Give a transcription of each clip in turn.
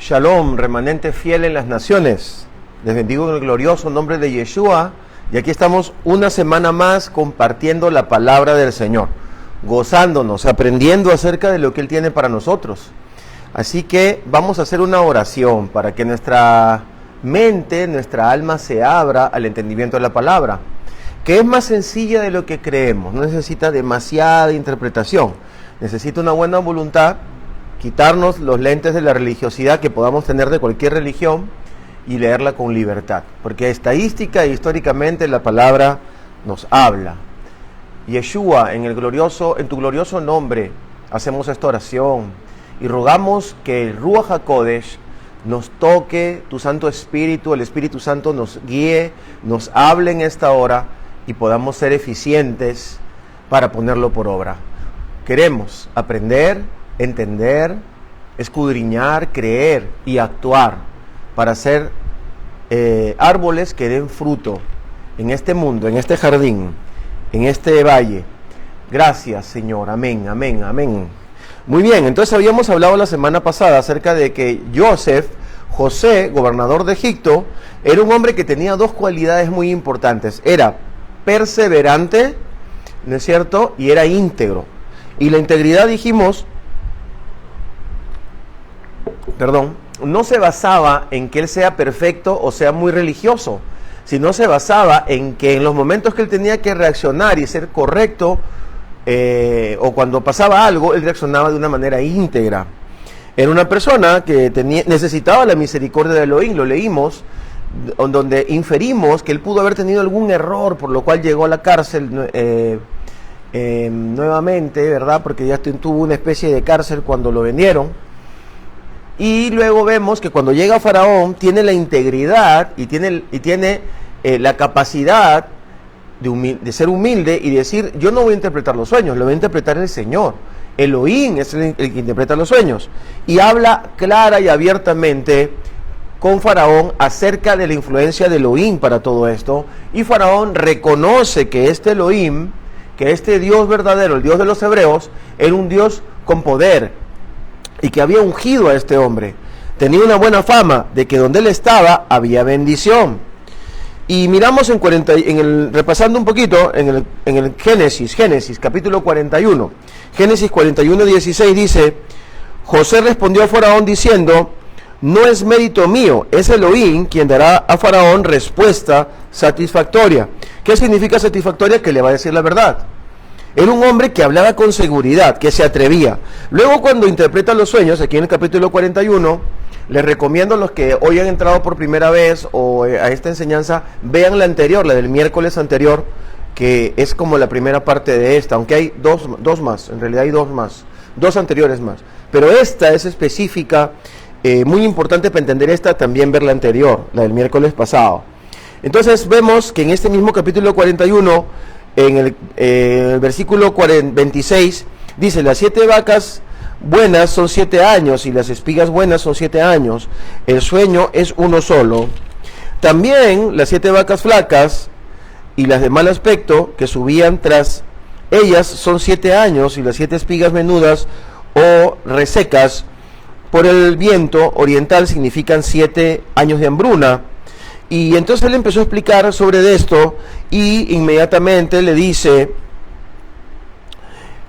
Shalom, remanente fiel en las naciones. Les bendigo en el glorioso nombre de Yeshua. Y aquí estamos una semana más compartiendo la palabra del Señor, gozándonos, aprendiendo acerca de lo que Él tiene para nosotros. Así que vamos a hacer una oración para que nuestra mente, nuestra alma se abra al entendimiento de la palabra, que es más sencilla de lo que creemos. No necesita demasiada interpretación, necesita una buena voluntad, quitarnos los lentes de la religiosidad que podamos tener de cualquier religión y leerla con libertad, porque estadística e históricamente la palabra nos habla. Yeshua, en tu glorioso nombre hacemos esta oración y rogamos que el Ruach HaKodesh nos toque, tu Santo Espíritu, el Espíritu Santo nos guíe, nos hable en esta hora y podamos ser eficientes para ponerlo por obra. Queremos aprender, entender, escudriñar, creer y actuar para ser árboles que den fruto en este mundo, en este jardín, en este valle. Gracias, Señor. Amén, amén, amén. Muy bien, entonces habíamos hablado la semana pasada acerca de que José, gobernador de Egipto, era un hombre que tenía dos cualidades muy importantes. Era perseverante, ¿no es cierto? Y era íntegro. Y la integridad, dijimos, no se basaba en que él sea perfecto o sea muy religioso, sino se basaba en que en los momentos que él tenía que reaccionar y ser correcto, o cuando pasaba algo, él reaccionaba de una manera íntegra. Era una persona que necesitaba la misericordia de Elohim, lo leímos, donde inferimos que él pudo haber tenido algún error, por lo cual llegó a la cárcel nuevamente, ¿verdad? Porque ya tuvo una especie de cárcel cuando lo vendieron. Y luego vemos que cuando llega Faraón tiene la integridad y tiene la capacidad de ser humilde y decir: yo no voy a interpretar los sueños, lo voy a interpretar el Señor. Elohim es el que interpreta los sueños. Y habla clara y abiertamente con Faraón acerca de la influencia de Elohim para todo esto. Y Faraón reconoce que este Elohim, que este Dios verdadero, el Dios de los hebreos, era un Dios con poder, y que había ungido a este hombre. Tenía una buena fama de que donde él estaba había bendición. Y miramos repasando un poquito en el Génesis capítulo 41. Génesis 41:16 dice: José respondió a Faraón diciendo: no es mérito mío, es Elohim quien dará a Faraón respuesta satisfactoria. ¿Qué significa satisfactoria? Que le va a decir la verdad. Era un hombre que hablaba con seguridad, que se atrevía. Luego, cuando interpreta los sueños, aquí en el capítulo 41, les recomiendo a los que hoy han entrado por primera vez o a esta enseñanza, vean la anterior, la del miércoles anterior, que es como la primera parte de esta, aunque hay dos más, en realidad hay dos anteriores más. Pero esta es específica, muy importante para entender esta, también ver la anterior, la del miércoles pasado. Entonces vemos que en este mismo capítulo 41, en el versículo 26, dice: las 7 vacas buenas son 7 años y las espigas buenas son 7 años. El sueño es uno solo. También las 7 vacas flacas y las de mal aspecto que subían tras ellas son 7 años, y las 7 espigas menudas o resecas por el viento oriental significan 7 años de hambruna. Y entonces él empezó a explicar sobre esto, y inmediatamente le dice: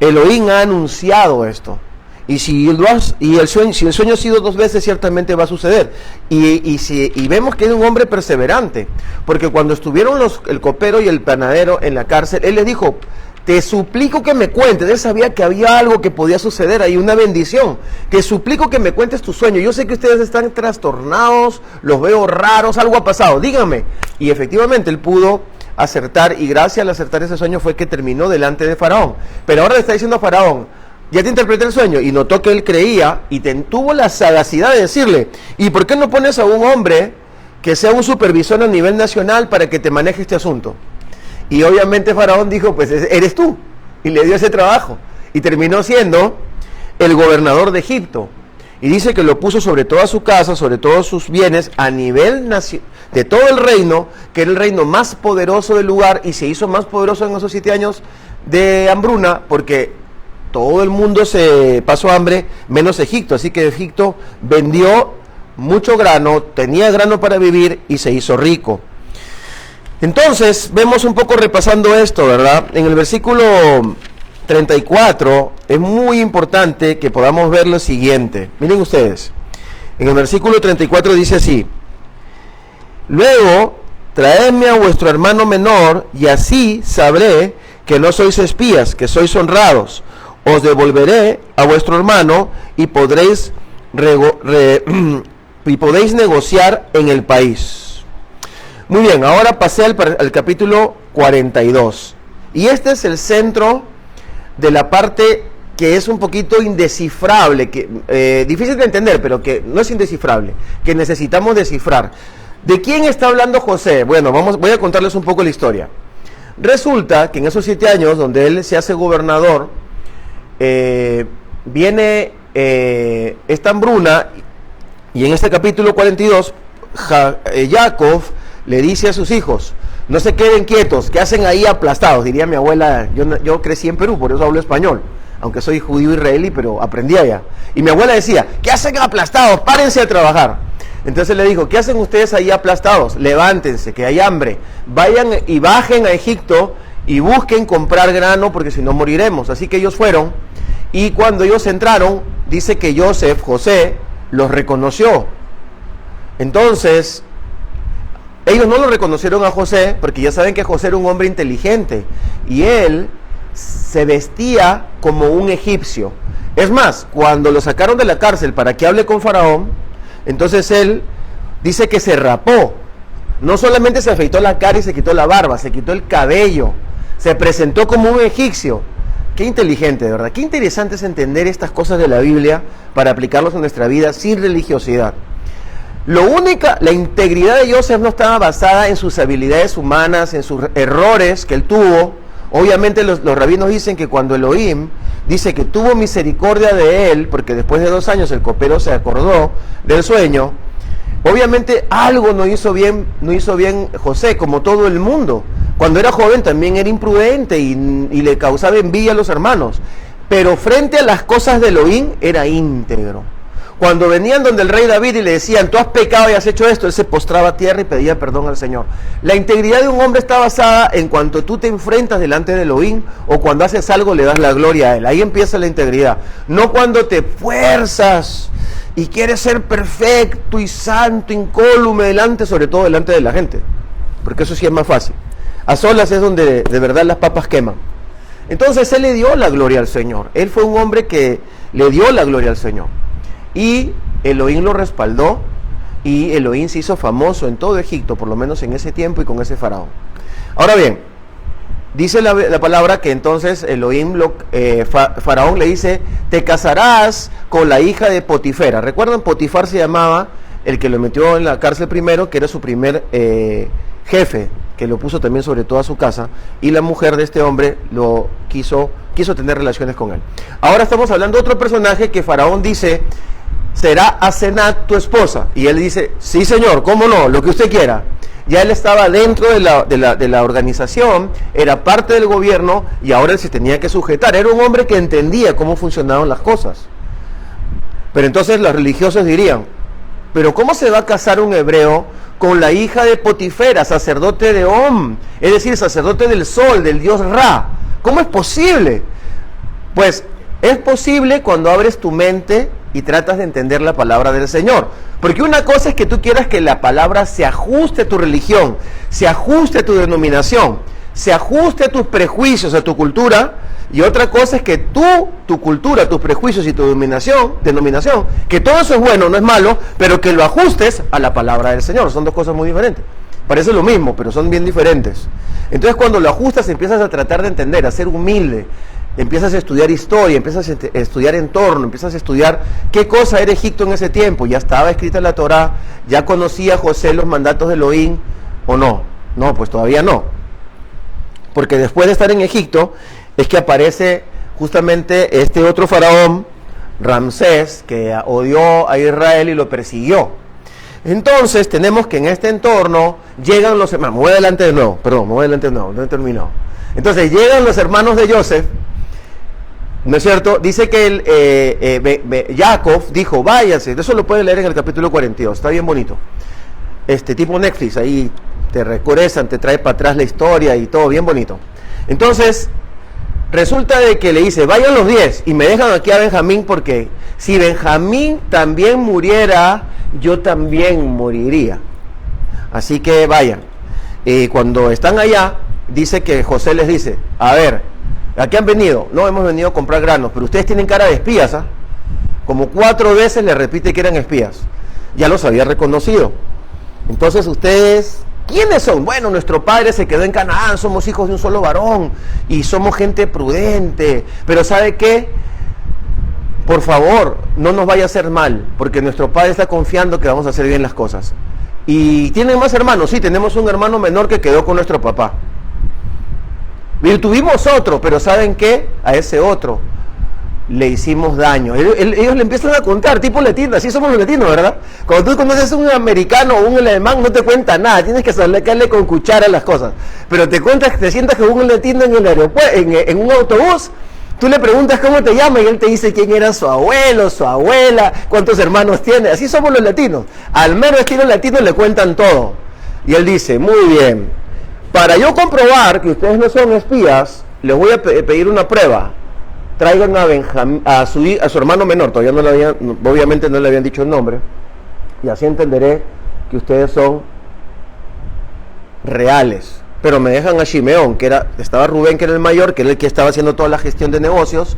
Elohim ha anunciado esto, y si el sueño ha sido 2 veces, ciertamente va a suceder. Y vemos que es un hombre perseverante, porque cuando estuvieron el copero y el panadero en la cárcel, él les dijo: te suplico que me cuentes. Él sabía que había algo que podía suceder ahí, una bendición. Te suplico que me cuentes tu sueño. Yo sé que ustedes están trastornados, los veo raros, algo ha pasado, díganme. Y efectivamente él pudo acertar, y gracias al acertar ese sueño fue que terminó delante de Faraón. Pero ahora le está diciendo a Faraón: ya te interpreté el sueño, y notó que él creía y tuvo la sagacidad de decirle: ¿y por qué no pones a un hombre que sea un supervisor a nivel nacional para que te maneje este asunto? Y obviamente Faraón dijo: pues eres tú, y le dio ese trabajo, y terminó siendo el gobernador de Egipto. Y dice que lo puso sobre toda su casa, sobre todos sus bienes, a nivel de todo el reino, que era el reino más poderoso del lugar, y se hizo más poderoso en esos 7 años de hambruna, porque todo el mundo se pasó hambre, menos Egipto. Así que Egipto vendió mucho grano, tenía grano para vivir y se hizo rico. Entonces, vemos un poco repasando esto, ¿verdad? En el versículo 34 es muy importante que podamos ver lo siguiente. Miren ustedes, en el versículo 34 dice así: luego, traedme a vuestro hermano menor, y así sabré que no sois espías, que sois honrados. Os devolveré a vuestro hermano y podréis negociar en el país. Muy bien, ahora pasé al capítulo 42. Y este es el centro de la parte que es un poquito indescifrable, que difícil de entender, pero que no es indescifrable, que necesitamos descifrar. ¿De quién está hablando José? Bueno, voy a contarles un poco la historia. Resulta que en esos 7 años, donde él se hace gobernador, viene esta hambruna, y en este capítulo 42, Jacob le dice a sus hijos: no se queden quietos, ¿qué hacen ahí aplastados? Diría mi abuela, yo crecí en Perú, por eso hablo español, aunque soy judío israelí, pero aprendí allá. Y mi abuela decía: ¿qué hacen aplastados? Párense a trabajar. Entonces le dijo: ¿qué hacen ustedes ahí aplastados? Levántense, que hay hambre. Vayan y bajen a Egipto y busquen comprar grano, porque si no moriremos. Así que ellos fueron, y cuando ellos entraron, dice que José, los reconoció. Entonces, ellos no lo reconocieron a José, porque ya saben que José era un hombre inteligente, y él se vestía como un egipcio. Es más, cuando lo sacaron de la cárcel para que hable con Faraón, entonces él dice que se rapó. No solamente se afeitó la cara y se quitó la barba, se quitó el cabello, se presentó como un egipcio. Qué inteligente, de verdad. Qué interesante es entender estas cosas de la Biblia para aplicarlos en nuestra vida sin religiosidad. La integridad de Joseph no estaba basada en sus habilidades humanas, en sus errores que él tuvo. Obviamente los rabinos dicen que cuando Elohim dice que tuvo misericordia de él, porque después de 2 años el copero se acordó del sueño, obviamente algo no hizo bien José, como todo el mundo. Cuando era joven también era imprudente y le causaba envidia a los hermanos, pero frente a las cosas de Elohim era íntegro. Cuando venían donde el rey David y le decían: tú has pecado y has hecho esto, él se postraba a tierra y pedía perdón al Señor. La integridad de un hombre está basada en cuanto tú te enfrentas delante de Elohim, o cuando haces algo le das la gloria a él. Ahí empieza la integridad. No cuando te fuerzas y quieres ser perfecto y santo, incólume sobre todo delante de la gente, porque eso sí es más fácil. A solas es donde de verdad las papas queman. Entonces él le dio la gloria al Señor. Él fue un hombre que le dio la gloria al Señor. Y Elohim lo respaldó, y Elohim se hizo famoso en todo Egipto, por lo menos en ese tiempo y con ese faraón. Ahora bien, dice la palabra que entonces Elohim, Faraón le dice: te casarás con la hija de Potifera. ¿Recuerdan? Potifar se llamaba el que lo metió en la cárcel primero, que era su primer jefe, que lo puso también sobre toda su casa, y la mujer de este hombre lo quiso tener relaciones con él. Ahora estamos hablando de otro personaje que Faraón dice: será Asenat tu esposa. Y él dice: sí, señor, cómo no, lo que usted quiera. Ya él estaba dentro de la organización, era parte del gobierno, y ahora él se tenía que sujetar. Era un hombre que entendía cómo funcionaban las cosas. Pero entonces los religiosos dirían: pero ¿cómo se va a casar un hebreo con la hija de Potifera, sacerdote de Om? Es decir, sacerdote del sol, del dios Ra. ¿Cómo es posible? Pues es posible cuando abres tu mente y tratas de entender la palabra del Señor. Porque una cosa es que tú quieras que la palabra se ajuste a tu religión, se ajuste a tu denominación, se ajuste a tus prejuicios, a tu cultura, y otra cosa es que tu cultura, tus prejuicios y tu denominación, que todo eso es bueno, no es malo, pero que lo ajustes a la palabra del Señor. Son dos cosas muy diferentes. Parece lo mismo, pero son bien diferentes. Entonces cuando lo ajustas, empiezas a tratar de entender, a ser humilde, empiezas a estudiar historia, empiezas a estudiar entorno, empiezas a estudiar qué cosa era Egipto en ese tiempo. Ya estaba escrita la Torá, ya conocía José los mandatos de Elohim, ¿o no? No, pues todavía no. Porque después de estar en Egipto, es que aparece justamente este otro faraón, Ramsés, que odió a Israel y lo persiguió. Entonces tenemos que en este entorno llegan los hermanos, me voy adelante de nuevo, no he terminado. Entonces llegan los hermanos de Joseph, ¿no es cierto? Dice que Jacob dijo, váyanse, eso lo pueden leer en el capítulo 42, está bien bonito. Tipo Netflix, ahí te regresan, te trae para atrás la historia y todo bien bonito. Entonces, resulta de que le dice, vayan los 10 y me dejan aquí a Benjamín porque si Benjamín también muriera, yo también moriría. Así que vayan. Cuando están allá, dice que José les dice, a ver, ¿a qué han venido? No, hemos venido a comprar granos, pero ustedes tienen cara de espías, ¿ah? Como 4 veces le repite que eran espías. Ya los había reconocido. Entonces ustedes, ¿quiénes son? Bueno, nuestro padre se quedó en Canaán, somos hijos de un solo varón y somos gente prudente. Pero ¿sabe qué? Por favor, no nos vaya a hacer mal, porque nuestro padre está confiando que vamos a hacer bien las cosas. ¿Y tienen más hermanos? Sí, tenemos un hermano menor que quedó con nuestro papá. Y tuvimos otro, pero ¿saben qué? A ese otro le hicimos daño. Ellos le empiezan a contar, tipo latino, así somos los latinos, ¿verdad? Cuando tú conoces a un americano o un alemán, no te cuenta nada, tienes que sacarle con cuchara las cosas. Pero te cuentas, te sientas con un latino en el aeropuerto, en un autobús, tú le preguntas cómo te llama y él te dice quién era su abuelo, su abuela, cuántos hermanos tiene. Así somos los latinos. Al mero estilo latino le cuentan todo. Y él dice, muy bien, para yo comprobar que ustedes no son espías, les voy a pedir una prueba. Traigan a Benjamín, a su hermano menor, todavía no le habían, obviamente no le habían dicho el nombre, y así entenderé que ustedes son reales. Pero me dejan a Shimeón, estaba Rubén, que era el mayor, que era el que estaba haciendo toda la gestión de negocios,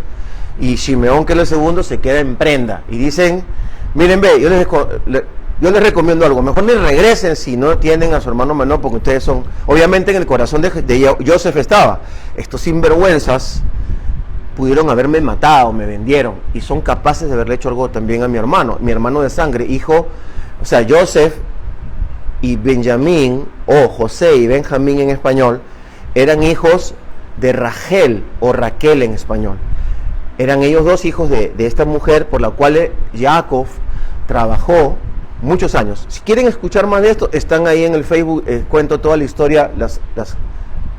y Shimeón, que era el segundo, se queda en prenda. Y dicen, miren, ve, yo les recomiendo algo, mejor ni regresen si no tienen a su hermano menor, porque ustedes son, obviamente en el corazón de Joseph estaba, estos sinvergüenzas pudieron haberme matado, me vendieron, y son capaces de haberle hecho algo también a mi hermano de sangre, hijo, o sea, Joseph y Benjamín, o José y Benjamín en español, eran hijos de Rachel, o Raquel en español. Eran ellos dos hijos de esta mujer por la cual Jacob trabajó muchos años. Si quieren escuchar más de esto, están ahí en el Facebook, cuento toda la historia,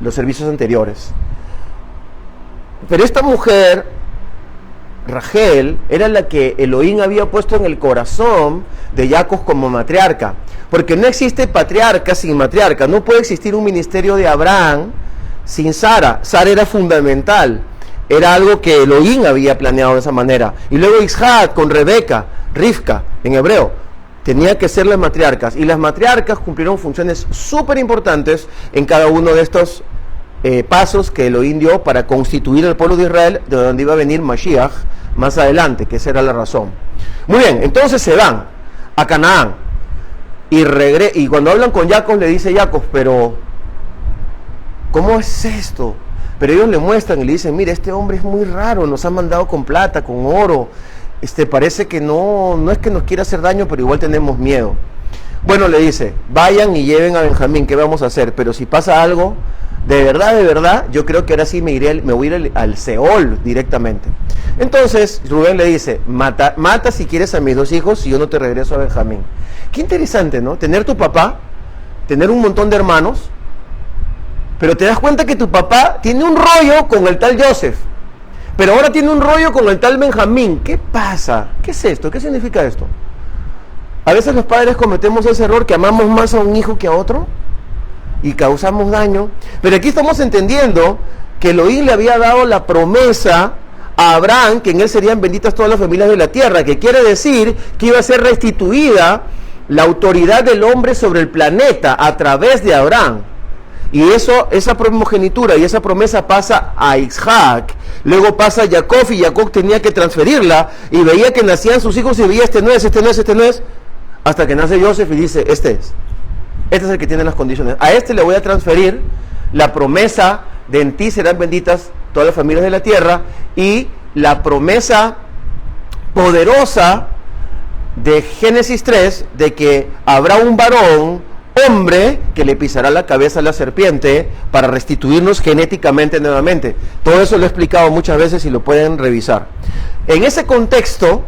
los servicios anteriores. Pero esta mujer, Rachel, era la que Elohim había puesto en el corazón de Jacob como matriarca. Porque no existe patriarca sin matriarca. No puede existir un ministerio de Abraham sin Sara. Sara era fundamental. Era algo que Elohim había planeado de esa manera. Y luego Isaac con Rebeca, Rivka en hebreo. Tenía que ser las matriarcas. Y las matriarcas cumplieron funciones súper importantes en cada uno de estos pasos que Elohim dio para constituir el pueblo de Israel, de donde iba a venir Mashiach más adelante, que esa era la razón. Muy bien, entonces se van a Canaán y cuando hablan con Jacob le dice Jacob, pero ¿cómo es esto? Pero ellos le muestran y le dicen, mire, este hombre es muy raro, nos ha mandado con plata, con oro, parece que no es que nos quiera hacer daño, pero igual tenemos miedo. Bueno, le dice, vayan y lleven a Benjamín, ¿qué vamos a hacer? Pero si pasa algo, de verdad, yo creo que ahora sí me voy a ir al Seol directamente. Entonces Rubén le dice, mata si quieres a mis 2 hijos y yo no te regreso a Benjamín. Qué interesante, ¿no? Tener tu papá, tener un montón de hermanos, pero te das cuenta que tu papá tiene un rollo con el tal Joseph, pero ahora tiene un rollo con el tal Benjamín. ¿Qué pasa? ¿Qué es esto? ¿Qué significa esto? A veces los padres cometemos ese error que amamos más a un hijo que a otro y causamos daño, pero aquí estamos entendiendo que Elohim le había dado la promesa a Abraham, que en él serían benditas todas las familias de la tierra, que quiere decir que iba a ser restituida la autoridad del hombre sobre el planeta a través de Abraham. Y esa primogenitura y esa promesa pasa a Isaac, luego pasa a Jacob, y Jacob tenía que transferirla, y veía que nacían sus hijos y veía este no es, hasta que nace Joseph y dice, este es el que tiene las condiciones. A este le voy a transferir la promesa de en ti serán benditas todas las familias de la tierra, y la promesa poderosa de Génesis 3 de que habrá un varón, hombre, que le pisará la cabeza a la serpiente para restituirnos genéticamente nuevamente. Todo eso lo he explicado muchas veces y lo pueden revisar. En ese contexto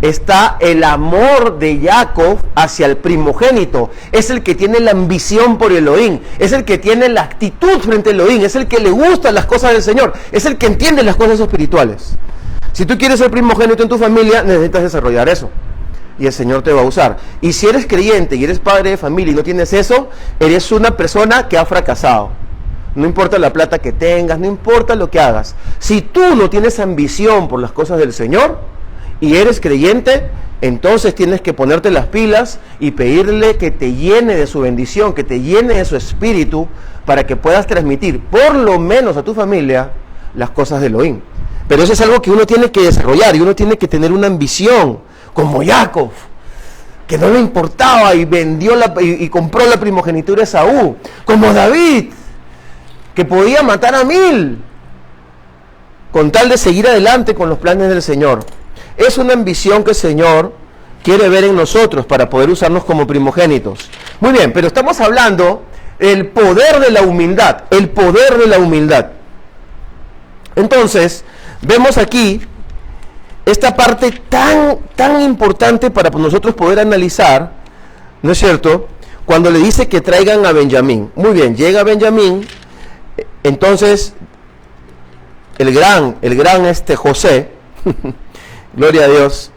está el amor de Jacob hacia el primogénito. Es el que tiene la ambición por Elohim, es el que tiene la actitud frente a Elohim, es el que le gustan las cosas del Señor, es el que entiende las cosas espirituales. Si tú quieres ser primogénito en tu familia, necesitas desarrollar eso. Y el Señor te va a usar. Y si eres creyente y eres padre de familia y no tienes eso, eres una persona que ha fracasado. No importa la plata que tengas, no importa lo que hagas. Si tú no tienes ambición por las cosas del Señor y eres creyente, entonces tienes que ponerte las pilas y pedirle que te llene de su bendición, que te llene de su espíritu, para que puedas transmitir, por lo menos a tu familia, las cosas de Elohim. Pero eso es algo que uno tiene que desarrollar y uno tiene que tener una ambición, como Jacob, que no le importaba y vendió y compró la primogenitura de Esaú, como David, que podía matar a 1000 con tal de seguir adelante con los planes del Señor. Es una ambición que el Señor quiere ver en nosotros para poder usarnos como primogénitos. Muy bien, pero estamos hablando del poder de la humildad, el poder de la humildad. Entonces, vemos aquí esta parte tan importante para nosotros poder analizar, ¿no es cierto?, cuando le dice que traigan a Benjamín. Muy bien, llega Benjamín, entonces el gran José, gloria a Dios,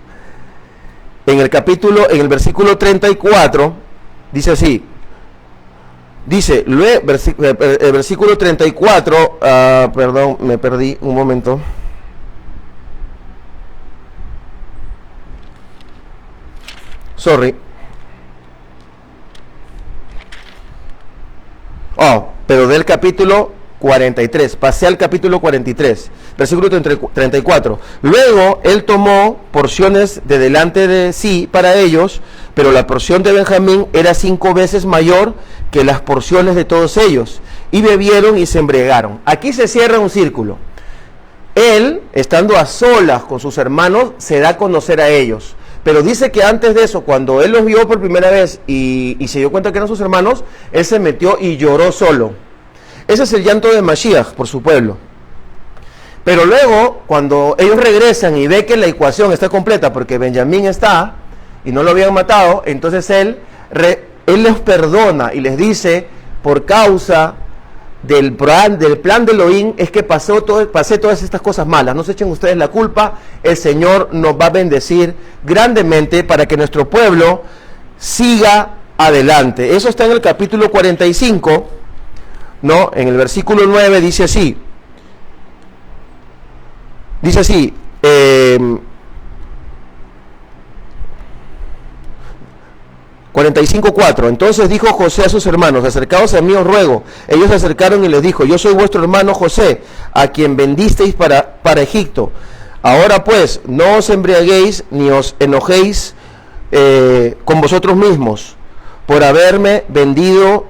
en el versículo 34, dice así, el versículo 34, perdón, me perdí un momento. Sorry. Pero del capítulo 43, pasé al capítulo 43, versículo 34. Luego él tomó porciones de delante de sí para ellos, pero la porción de Benjamín era 5 veces mayor que las porciones de todos ellos, y bebieron y se embriagaron. Aquí se cierra un círculo. Él, estando a solas con sus hermanos, se da a conocer a ellos. Pero dice que antes de eso, cuando él los vio por primera vez y se dio cuenta que eran sus hermanos, él se metió y lloró solo. Ese es el llanto de Mashiach por su pueblo. Pero luego, cuando ellos regresan y ve que la ecuación está completa, porque Benjamín está y no lo habían matado, entonces él les perdona y les dice, por causa del plan de Elohim es que pasé todas estas cosas malas. No se echen ustedes la culpa, el Señor nos va a bendecir grandemente para que nuestro pueblo siga adelante. Eso está en el capítulo 45, ¿no? En el versículo 9 dice así, 45:4. Entonces dijo José a sus hermanos, acercaos a mí os ruego. Ellos se acercaron y les dijo, yo soy vuestro hermano José, a quien vendisteis para Egipto. Ahora pues, no os embriaguéis ni os enojéis con vosotros mismos por haberme vendido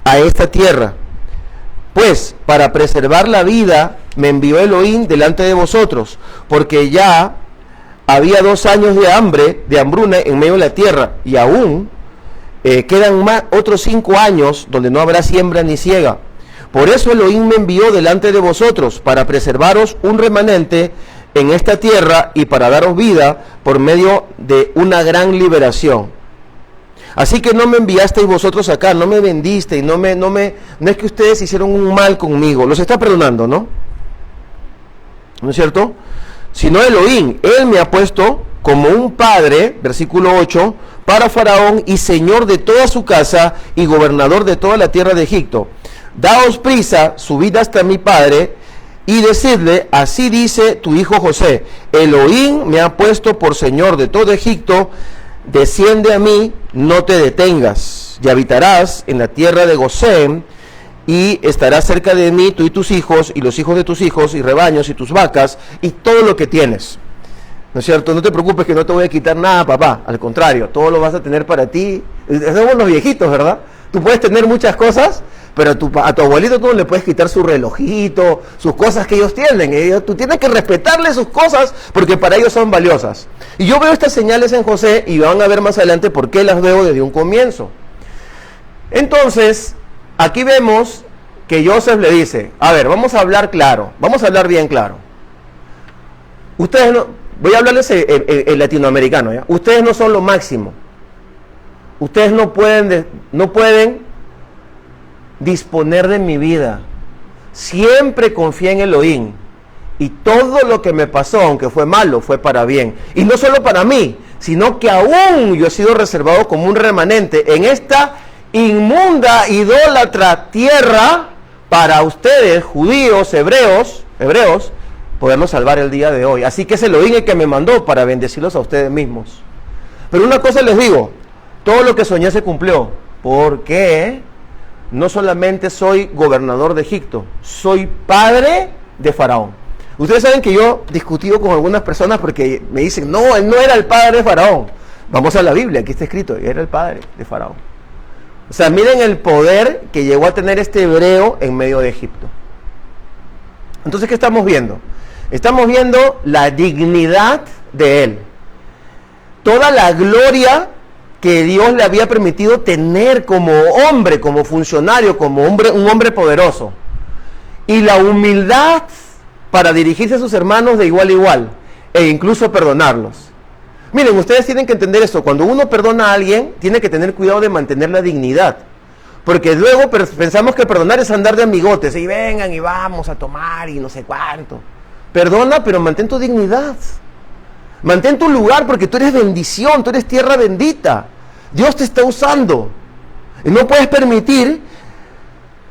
a esta tierra. Pues para preservar la vida me envió Elohim delante de vosotros, porque ya había 2 años de hambruna en medio de la tierra, y aún quedan otros 5 años donde no habrá siembra ni siega. Por eso Elohim me envió delante de vosotros, para preservaros un remanente en esta tierra y para daros vida por medio de una gran liberación. Así que no me enviasteis vosotros acá, no me vendisteis, no es que ustedes hicieron un mal conmigo, los está perdonando, ¿no? ¿No es cierto? Sino Elohim, él me ha puesto como un padre, versículo 8, para Faraón y señor de toda su casa y gobernador de toda la tierra de Egipto. Daos prisa, subid hasta mi padre y decidle, así dice tu hijo José, Elohim me ha puesto por señor de todo Egipto, desciende a mí, no te detengas, y habitarás en la tierra de Gosén, y estarás cerca de mí, tú y tus hijos, y los hijos de tus hijos, y rebaños, y tus vacas, y todo lo que tienes. ¿No es cierto? No te preocupes que no te voy a quitar nada, papá. Al contrario, todo lo vas a tener para ti. Somos los viejitos, ¿verdad? Tú puedes tener muchas cosas, pero a tu abuelito tú no le puedes quitar su relojito, sus cosas que ellos tienen. Tú tienes que respetarle sus cosas porque para ellos son valiosas. Y yo veo estas señales en José y van a ver más adelante por qué las veo desde un comienzo. Entonces, aquí vemos que Joseph le dice, a ver, vamos a hablar claro, vamos a hablar bien claro. Ustedes no, voy a hablarles en latinoamericano, ¿ya? Ustedes no son lo máximo. Ustedes no pueden disponer de mi vida. Siempre confié en Elohim Y todo lo que me pasó, aunque fue malo, fue para bien. Y no solo para mí, sino que aún yo he sido reservado como un remanente en esta inmunda, idólatra tierra para ustedes, judíos, hebreos, poderlos salvar el día de hoy. Así que es Elohim el que me mandó para bendecirlos a ustedes mismos. Pero una cosa les digo, todo lo que soñé se cumplió, porque no solamente soy gobernador de Egipto, soy padre de Faraón. Ustedes saben que yo he discutido con algunas personas porque me dicen, no, él no era el padre de Faraón. Vamos a la Biblia, aquí está escrito, era el padre de Faraón. O sea, miren el poder que llegó a tener este hebreo en medio de Egipto. Entonces, ¿qué estamos viendo? Estamos viendo la dignidad de él. Toda la gloria que Dios le había permitido tener como hombre, como funcionario, como hombre, un hombre poderoso. Y la humildad para dirigirse a sus hermanos de igual a igual, e incluso perdonarlos. Miren, ustedes tienen que entender esto, cuando uno perdona a alguien, tiene que tener cuidado de mantener la dignidad, porque luego pensamos que perdonar es andar de amigotes, y vengan y vamos a tomar y no sé cuánto. Perdona, pero mantén tu dignidad, mantén tu lugar, porque tú eres bendición, tú eres tierra bendita, Dios te está usando, y no puedes permitir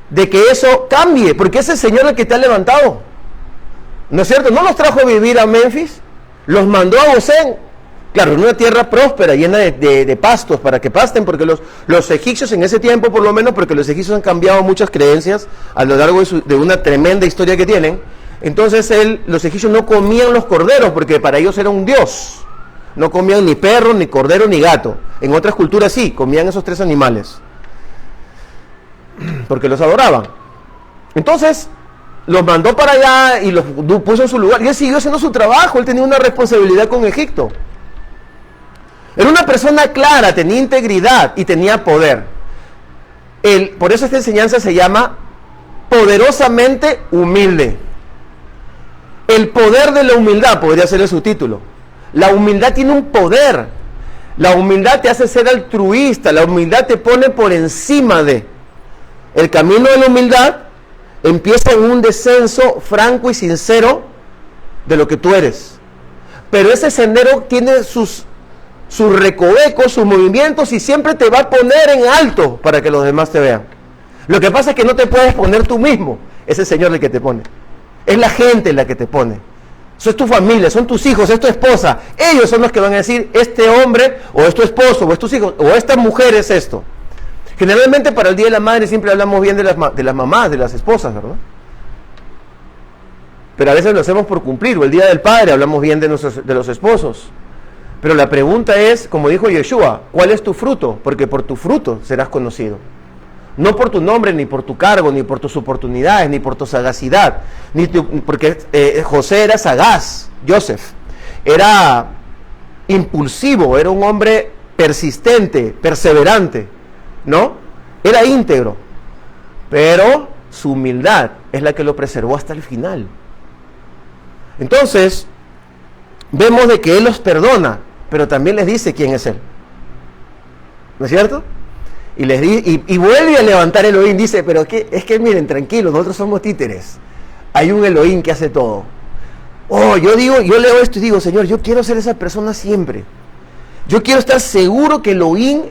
de que eso cambie, porque es el Señor el que te ha levantado. ¿No es cierto? No los trajo a vivir a Memphis, los mandó a Gosén, claro, en una tierra próspera, llena de pastos, para que pasten, porque los egipcios en ese tiempo, por lo menos, porque los egipcios han cambiado muchas creencias a lo largo de una tremenda historia que tienen, entonces los egipcios no comían los corderos, porque para ellos era un dios, no comían ni perro, ni cordero, ni gato. En otras culturas sí, comían esos tres animales, porque los adoraban. Entonces los mandó para allá y los puso en su lugar. Y él siguió haciendo su trabajo, él tenía una responsabilidad con Egipto. Era una persona clara, tenía integridad y tenía poder. Por eso esta enseñanza se llama poderosamente humilde. El poder de la humildad podría ser el subtítulo. La humildad tiene un poder. La humildad te hace ser altruista, la humildad te pone por encima de. El camino de la humildad empieza en un descenso franco y sincero de lo que tú eres. Pero ese sendero tiene sus recovecos, sus movimientos, y siempre te va a poner en alto para que los demás te vean. Lo que pasa es que no te puedes poner tú mismo, es el Señor el que te pone. Es la gente la que te pone. Eso es tu familia, son tus hijos, es tu esposa. Ellos son los que van a decir, este hombre, o es tu esposo, o es tus hijos, o esta mujer es esto. Generalmente para el Día de la Madre siempre hablamos bien de las mamás, de las esposas, ¿verdad? Pero a veces lo hacemos por cumplir, o el Día del Padre hablamos bien de los esposos. Pero la pregunta es, como dijo Yeshua, ¿cuál es tu fruto? Porque por tu fruto serás conocido. No por tu nombre, ni por tu cargo, ni por tus oportunidades, ni por tu sagacidad. Porque José era sagaz, Joseph. Era impulsivo, era un hombre persistente, perseverante, ¿no? Era íntegro. Pero su humildad es la que lo preservó hasta el final. Entonces, vemos de que Él los perdona, pero también les dice quién es Él. ¿No es cierto? Y vuelve a levantar Elohim, dice, pero es que miren, tranquilos, nosotros somos títeres. Hay un Elohim que hace todo. Yo leo esto y digo, Señor, yo quiero ser esa persona siempre. Yo quiero estar seguro que Elohim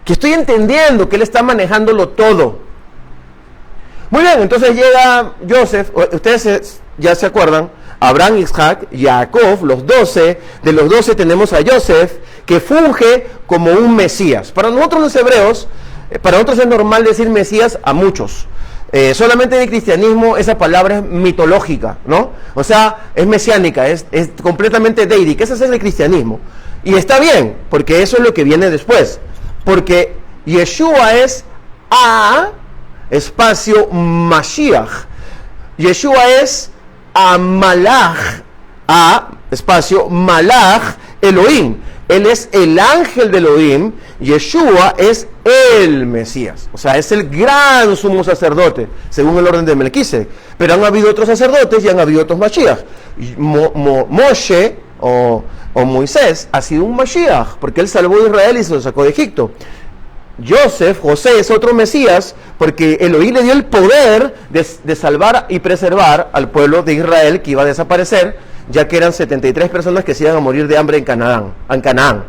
que estoy entendiendo que Él está manejándolo todo. Muy bien, entonces llega Joseph, ustedes ya se acuerdan, Abraham, Isaac, Jacob, los 12, de los 12 tenemos a Joseph, que funge como un Mesías. Para nosotros los hebreos, para nosotros es normal decir Mesías a muchos. Solamente en el cristianismo esa palabra es mitológica, ¿no? O sea, es mesiánica, es completamente deídica, ese es el cristianismo. Y está bien, porque eso es lo que viene después. Porque Yeshua es espacio Mashiach. Yeshua es Malach, espacio Malach Elohim. Él es el ángel de Elohim. Yeshua es el Mesías. O sea, es el gran sumo sacerdote, según el orden de Melquisedec. Pero han habido otros sacerdotes y han habido otros Mashiach. Moshe o Moisés ha sido un Mashiach, porque él salvó a Israel y se lo sacó de Egipto. José es otro Mesías, porque Elohim le dio el poder de salvar y preservar al pueblo de Israel que iba a desaparecer, ya que eran 73 personas que se iban a morir de hambre en Canaán.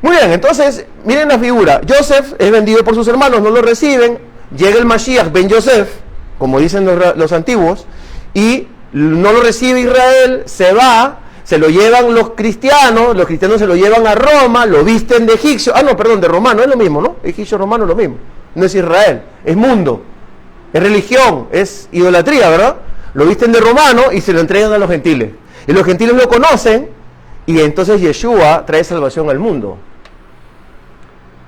Muy bien, entonces, miren la figura. Joseph es vendido por sus hermanos, no lo reciben. Llega el Mashiach, Ben Yosef, como dicen los antiguos, y no lo recibe Israel, se va, se lo llevan los cristianos se lo llevan a Roma, lo visten de egipcio, de romano, es lo mismo, ¿no? Egipcio romano es lo mismo, no es Israel, es mundo, es religión, es idolatría, ¿verdad? Lo visten de romano y se lo entregan a los gentiles, y los gentiles lo conocen, y entonces Yeshua trae salvación al mundo.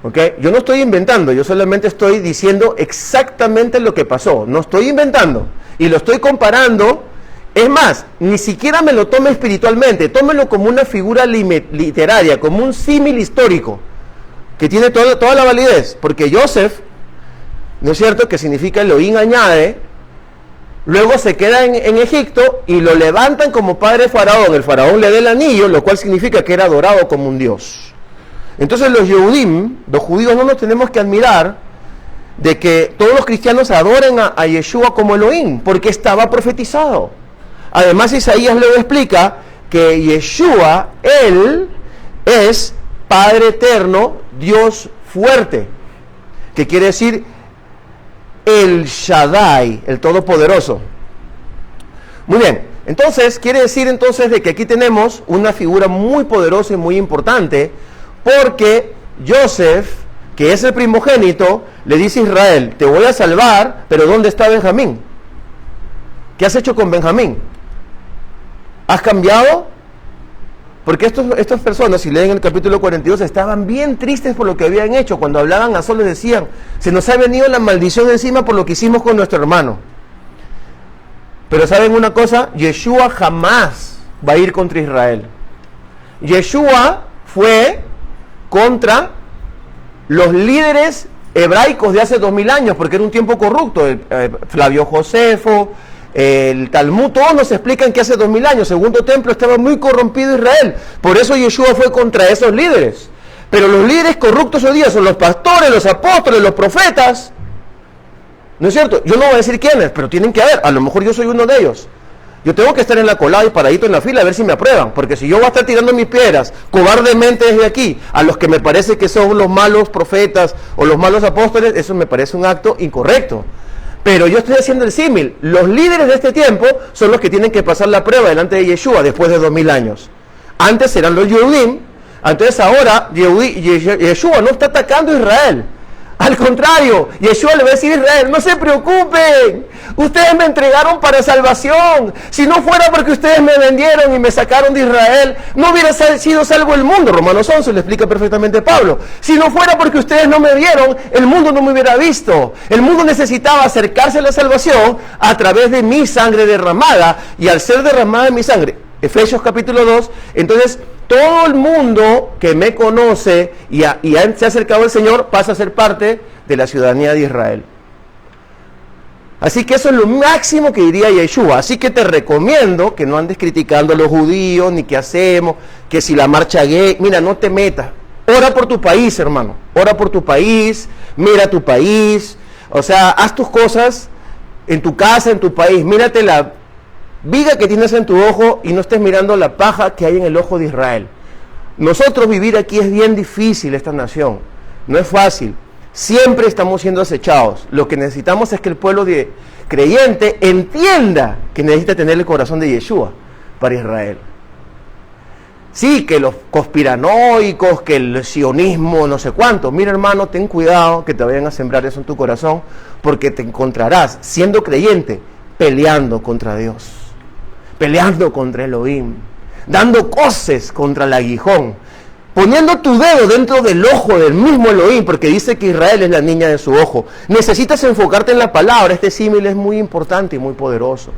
¿Ok? Yo no estoy inventando, yo solamente estoy diciendo exactamente lo que pasó, no estoy inventando, y lo estoy comparando. Es más, ni siquiera me lo tome espiritualmente, tómelo como una figura literaria, como un símil histórico, que tiene toda la validez, porque Joseph, ¿no es cierto?, que significa Elohim añade, luego se queda en Egipto y lo levantan como padre de Faraón, el Faraón le da el anillo, lo cual significa que era adorado como un dios. Entonces los judíos no nos tenemos que admirar de que todos los cristianos adoren a Yeshua como Elohim, porque estaba profetizado. Además, Isaías luego explica que Yeshua, Él es Padre eterno, Dios fuerte, que quiere decir el Shaddai, el Todopoderoso. Muy bien, entonces, quiere decir entonces de que aquí tenemos una figura muy poderosa y muy importante, porque Joseph, que es el primogénito, le dice a Israel, te voy a salvar, pero ¿dónde está Benjamín? ¿Qué has hecho con Benjamín? ¿Has cambiado? Porque estas personas, si leen el capítulo 42, estaban bien tristes por lo que habían hecho. Cuando hablaban a Sol les decían, se nos ha venido la maldición encima por lo que hicimos con nuestro hermano. Pero ¿saben una cosa? Yeshua jamás va a ir contra Israel. Yeshua fue contra los líderes hebraicos de hace 2000 años, porque era un tiempo corrupto. Flavio Josefo, el Talmud, todos nos explican que hace 2000 años, Segundo Templo, estaba muy corrompido Israel. Por eso Yeshua fue contra esos líderes. Pero los líderes corruptos hoy día son los pastores, los apóstoles, los profetas. ¿No es cierto? Yo no voy a decir quiénes, pero tienen que haber. A lo mejor yo soy uno de ellos. Yo tengo que estar en la colada y paradito en la fila a ver si me aprueban, porque si yo voy a estar tirando mis piedras cobardemente desde aquí a los que me parece que son los malos profetas o los malos apóstoles, eso me parece un acto incorrecto. Pero yo estoy haciendo el símil. Los líderes de este tiempo son los que tienen que pasar la prueba delante de Yeshua después de 2000 años. Antes eran los Yehudim, entonces ahora Yeshua no está atacando a Israel. Al contrario, Yeshua le va a decir a Israel, no se preocupen, ustedes me entregaron para salvación. Si no fuera porque ustedes me vendieron y me sacaron de Israel, no hubiera sido salvo el mundo. Romanos 11 lo explica perfectamente Pablo. Si no fuera porque ustedes no me vieron, el mundo no me hubiera visto. El mundo necesitaba acercarse a la salvación a través de mi sangre derramada, y al ser derramada mi sangre, Efesios capítulo 2, entonces todo el mundo que me conoce y se ha acercado al Señor pasa a ser parte de la ciudadanía de Israel. Así que eso es lo máximo que diría Yeshua. Así que te recomiendo que no andes criticando a los judíos, ni qué hacemos, que si la marcha gay, mira, no te metas. Ora por tu país, hermano. Ora por tu país, mira tu país. O sea, haz tus cosas en tu casa, en tu país. Mírate la viga que tienes en tu ojo y no estés mirando la paja que hay en el ojo de Israel. Nosotros vivir aquí es bien difícil, esta nación. No es fácil. Siempre estamos siendo acechados. Lo que necesitamos es que el pueblo creyente entienda que necesita tener el corazón de Yeshua para Israel. Sí, que los conspiranoicos, que el sionismo, no sé cuánto. Mira, hermano, ten cuidado que te vayan a sembrar eso en tu corazón, porque te encontrarás, siendo creyente, peleando contra Dios, peleando contra Elohim, dando coces contra el aguijón, poniendo tu dedo dentro del ojo del mismo Elohim, porque dice que Israel es la niña de su ojo. Necesitas enfocarte en la palabra. Este símil es muy importante y muy poderoso.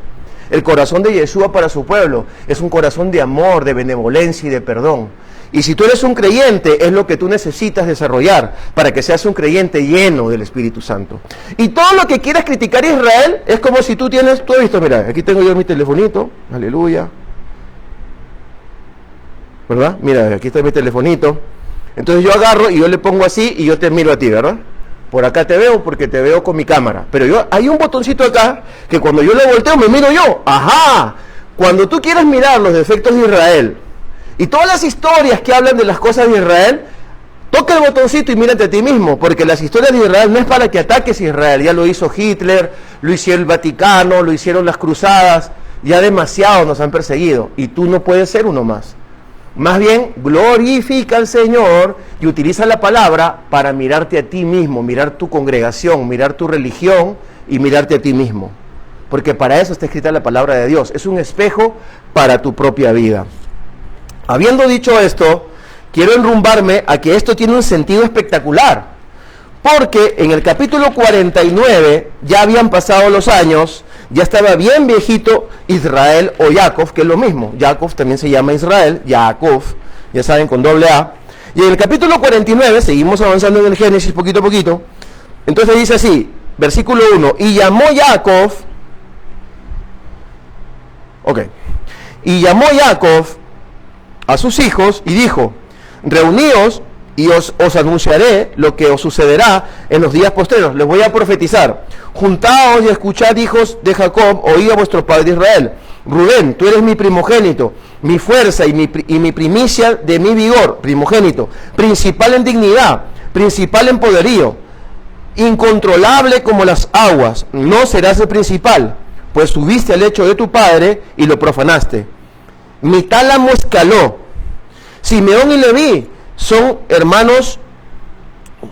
El corazón de Yeshua para su pueblo es un corazón de amor, de benevolencia y de perdón. Y si tú eres un creyente, es lo que tú necesitas desarrollar para que seas un creyente lleno del Espíritu Santo. Y todo lo que quieras criticar a Israel es como si tú has visto, mira, aquí tengo yo mi telefonito, aleluya, ¿verdad? Mira, aquí está mi telefonito. Entonces yo agarro y yo le pongo así y yo te miro a ti, ¿verdad? Por acá te veo porque te veo con mi cámara. Pero hay un botoncito acá que cuando yo le volteo me miro yo. ¡Ajá! Cuando tú quieres mirar los defectos de Israel y todas las historias que hablan de las cosas de Israel, toca el botoncito y mírate a ti mismo, porque las historias de Israel no es para que ataques a Israel. Ya lo hizo Hitler, lo hizo el Vaticano, lo hicieron las cruzadas. Ya demasiado nos han perseguido y tú no puedes ser uno más. Más bien, glorifica al Señor y utiliza la palabra para mirarte a ti mismo, mirar tu congregación, mirar tu religión y mirarte a ti mismo. Porque para eso está escrita la palabra de Dios. Es un espejo para tu propia vida. Habiendo dicho esto, quiero enrumbarme a que esto tiene un sentido espectacular. Porque en el capítulo 49 ya habían pasado los años, ya estaba bien viejito Israel o Jacob, que es lo mismo. Jacob también se llama Israel, Jacob, ya saben, con doble A. Y en el capítulo 49, seguimos avanzando en el Génesis poquito a poquito, entonces dice así, versículo 1, y llamó Jacob, y llamó Jacob a sus hijos y dijo, reuníos y os anunciaré lo que os sucederá en los días postreros. Les voy a profetizar. Juntaos y escuchad, hijos de Jacob, oíd a vuestro padre Israel. Rubén, tú eres mi primogénito, mi fuerza y mi primicia de mi vigor, primogénito, principal en dignidad, principal en poderío, incontrolable como las aguas. No serás el principal, pues subiste al lecho de tu padre y lo profanaste. Mi tálamo escaló. Simeón y Leví son hermanos,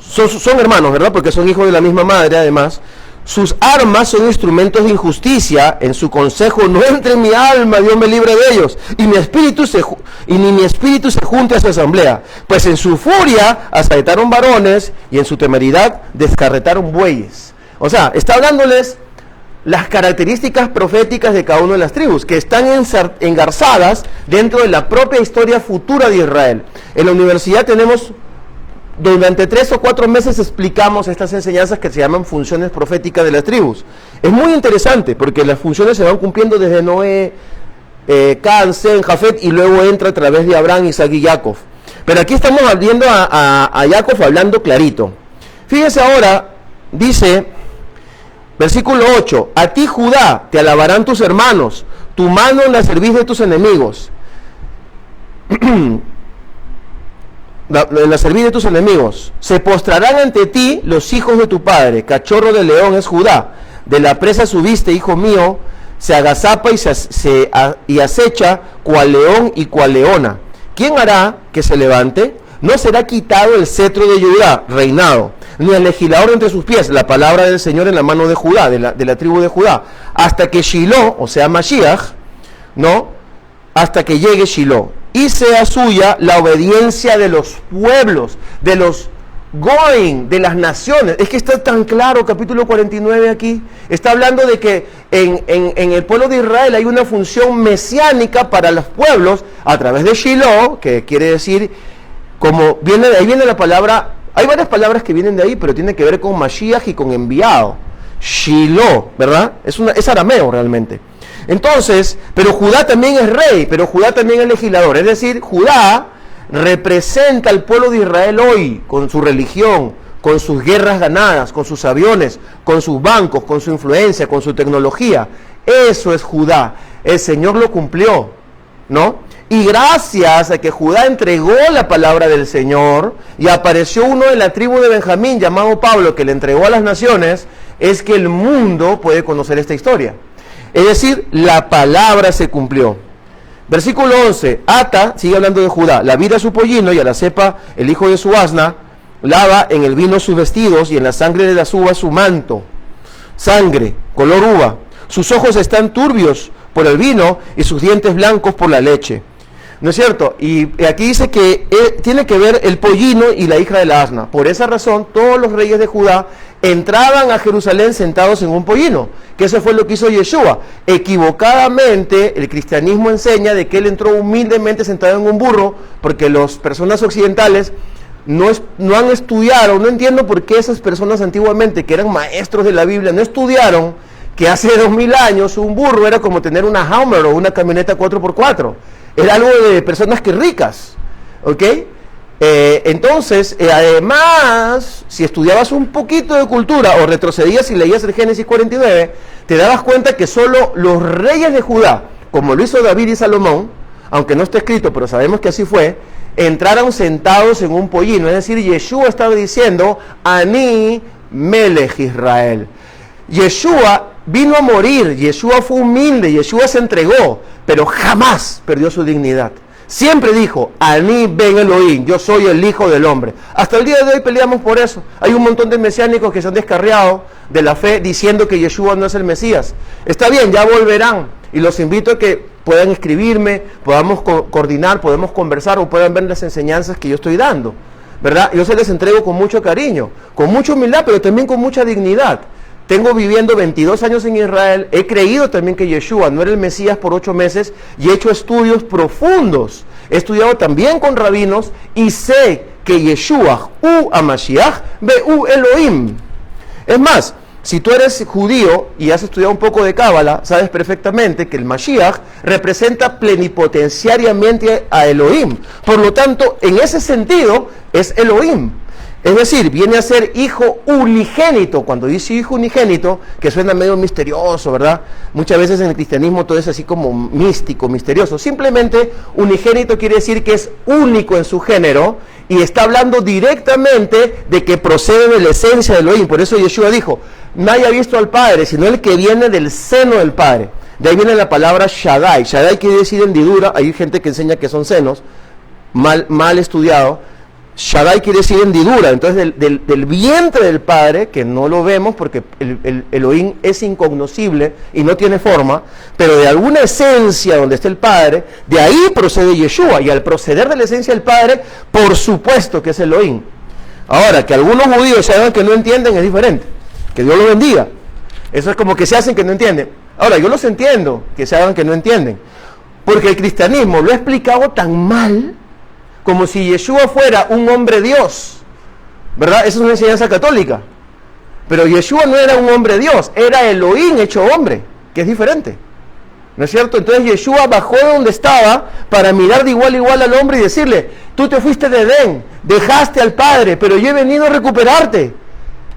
son hermanos, ¿verdad? Porque son hijos de la misma madre, además. Sus armas son instrumentos de injusticia. En su consejo no entre en mi alma, Dios me libre de ellos. Y ni mi espíritu se junte a su asamblea. Pues en su furia asaetaron varones y en su temeridad descarretaron bueyes. O sea, está hablándoles las características proféticas de cada una de las tribus, que están engarzadas dentro de la propia historia futura de Israel. En la universidad tenemos, durante 3 o 4 meses explicamos estas enseñanzas que se llaman funciones proféticas de las tribus. Es muy interesante, porque las funciones se van cumpliendo desde Noé, Can, Sem, Jafet, y luego entra a través de Abraham, Isaac y Jacob. Pero aquí estamos viendo a Jacob hablando clarito. Fíjense ahora, dice... Versículo 8, a ti Judá te alabarán tus hermanos, tu mano en la cerviz de tus enemigos. En la cerviz de tus enemigos. Se postrarán ante ti los hijos de tu padre, cachorro de león es Judá. De la presa subiste, hijo mío, se agazapa y acecha cual león y cual leona. ¿Quién hará que se levante? No será quitado el cetro de Judá, reinado, ni el legislador entre sus pies, la palabra del Señor en la mano de Judá, de la tribu de Judá, hasta que Shiloh, o sea Mashiach, ¿no? Hasta que llegue Shiloh, y sea suya la obediencia de los pueblos, de los Goim, de las naciones. Es que está tan claro, capítulo 49 aquí, está hablando de que en el pueblo de Israel hay una función mesiánica para los pueblos, a través de Shiloh, que quiere decir, como viene de ahí viene la palabra. Hay varias palabras que vienen de ahí, pero tiene que ver con Mashiach y con enviado. Shiloh, ¿verdad? Es arameo realmente. Entonces, pero Judá también es rey, pero Judá también es legislador. Es decir, Judá representa al pueblo de Israel hoy, con su religión, con sus guerras ganadas, con sus aviones, con sus bancos, con su influencia, con su tecnología. Eso es Judá. El Señor lo cumplió, ¿no? Y gracias a que Judá entregó la palabra del Señor y apareció uno de la tribu de Benjamín llamado Pablo que le entregó a las naciones, es que el mundo puede conocer esta historia. Es decir, la palabra se cumplió. Versículo 11, Ata, sigue hablando de Judá, la vida su pollino y a la cepa el hijo de su asna, lava en el vino sus vestidos y en la sangre de las uvas su manto. Sangre, color uva. Sus ojos están turbios por el vino y sus dientes blancos por la leche. ¿No es cierto? Y aquí dice que tiene que ver el pollino y la hija de la asna. Por esa razón, todos los reyes de Judá entraban a Jerusalén sentados en un pollino, que eso fue lo que hizo Yeshua. Equivocadamente, el cristianismo enseña de que él entró humildemente sentado en un burro, porque las personas occidentales no han estudiado, no entiendo por qué esas personas antiguamente, que eran maestros de la Biblia, no estudiaron que hace 2000 años un burro era como tener una Hummer o una camioneta 4x4. Era algo de personas que ricas, ¿ok? Entonces, además, si estudiabas un poquito de cultura o retrocedías y leías el Génesis 49, te dabas cuenta que solo los reyes de Judá, como lo hizo David y Salomón, aunque no está escrito, pero sabemos que así fue, entraron sentados en un pollino. Es decir, Yeshua estaba diciendo, Ani Melech Israel. Yeshua vino a morir, Yeshua fue humilde, Yeshua se entregó, pero jamás perdió su dignidad. Siempre dijo, Ani Ben Elohim, yo soy el Hijo del Hombre. Hasta el día de hoy peleamos por eso. Hay un montón de mesiánicos que se han descarriado de la fe diciendo que Yeshua no es el Mesías. Está bien, ya volverán. Y los invito a que puedan escribirme, podamos coordinar, podemos conversar o puedan ver las enseñanzas que yo estoy dando, ¿verdad? Yo se les entrego con mucho cariño, con mucha humildad, pero también con mucha dignidad. Tengo viviendo 22 años en Israel, he creído también que Yeshua no era el Mesías por 8 meses y he hecho estudios profundos. He estudiado también con rabinos y sé que Yeshua, U Hamashiach, U Elohim. Es más, si tú eres judío y has estudiado un poco de Cábala, sabes perfectamente que el Mashiach representa plenipotenciariamente a Elohim. Por lo tanto, en ese sentido, es Elohim. Es decir, viene a ser hijo unigénito. Cuando dice hijo unigénito, que suena medio misterioso, ¿verdad? Muchas veces en el cristianismo todo es así como místico, misterioso. Simplemente unigénito quiere decir que es único en su género y está hablando directamente de que procede de la esencia de Elohim. Por eso Yeshua dijo, nadie ha visto al Padre, sino el que viene del seno del Padre. De ahí viene la palabra Shaddai. Shaddai quiere decir hendidura. Hay gente que enseña que son senos, mal estudiado. Shaddai quiere decir hendidura, entonces del vientre del Padre, que no lo vemos porque el Elohim es incognoscible y no tiene forma, pero de alguna esencia donde está el Padre, de ahí procede Yeshua, y al proceder de la esencia del Padre, por supuesto que es Elohim. Ahora, que algunos judíos se hagan que no entienden es diferente, que Dios los bendiga. Eso es como que se hacen que no entienden. Ahora, yo los entiendo, que se hagan que no entienden, porque el cristianismo lo ha explicado tan mal, como si Yeshua fuera un hombre Dios, ¿verdad? Esa es una enseñanza católica. Pero Yeshua no era un hombre Dios, era Elohim hecho hombre, que es diferente. ¿No es cierto? Entonces Yeshua bajó de donde estaba para mirar de igual a igual al hombre y decirle, tú te fuiste de Edén, dejaste al Padre, pero yo he venido a recuperarte.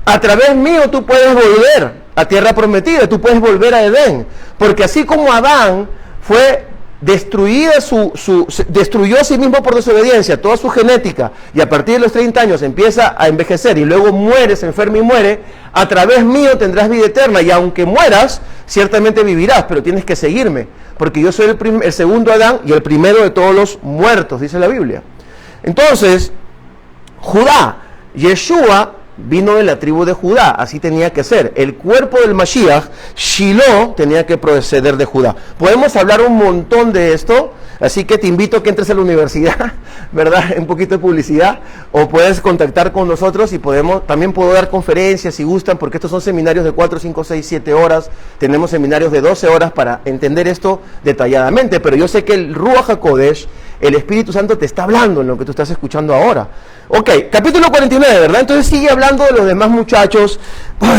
A través mío tú puedes volver a tierra prometida, tú puedes volver a Edén. Porque así como Adán fue destruyó a sí mismo por desobediencia, toda su genética, y a partir de los 30 años empieza a envejecer y luego muere, se enferma y muere, a través mío tendrás vida eterna, y aunque mueras, ciertamente vivirás, pero tienes que seguirme, porque yo soy el segundo Adán y el primero de todos los muertos, dice la Biblia. Entonces, Judá, Yeshua vino de la tribu de Judá, así tenía que ser. El cuerpo del Mashiach, Shiloh, tenía que proceder de Judá. Podemos hablar un montón de esto, así que te invito a que entres a la universidad, ¿verdad? Un poquito de publicidad, o puedes contactar con nosotros y también puedo dar conferencias si gustan, porque estos son seminarios de 4, 5, 6, 7 horas, tenemos seminarios de 12 horas para entender esto detalladamente, pero yo sé que el Ruach HaKodesh, el Espíritu Santo te está hablando en lo que tú estás escuchando ahora. Ok, capítulo 49, ¿verdad? Entonces sigue hablando de los demás muchachos.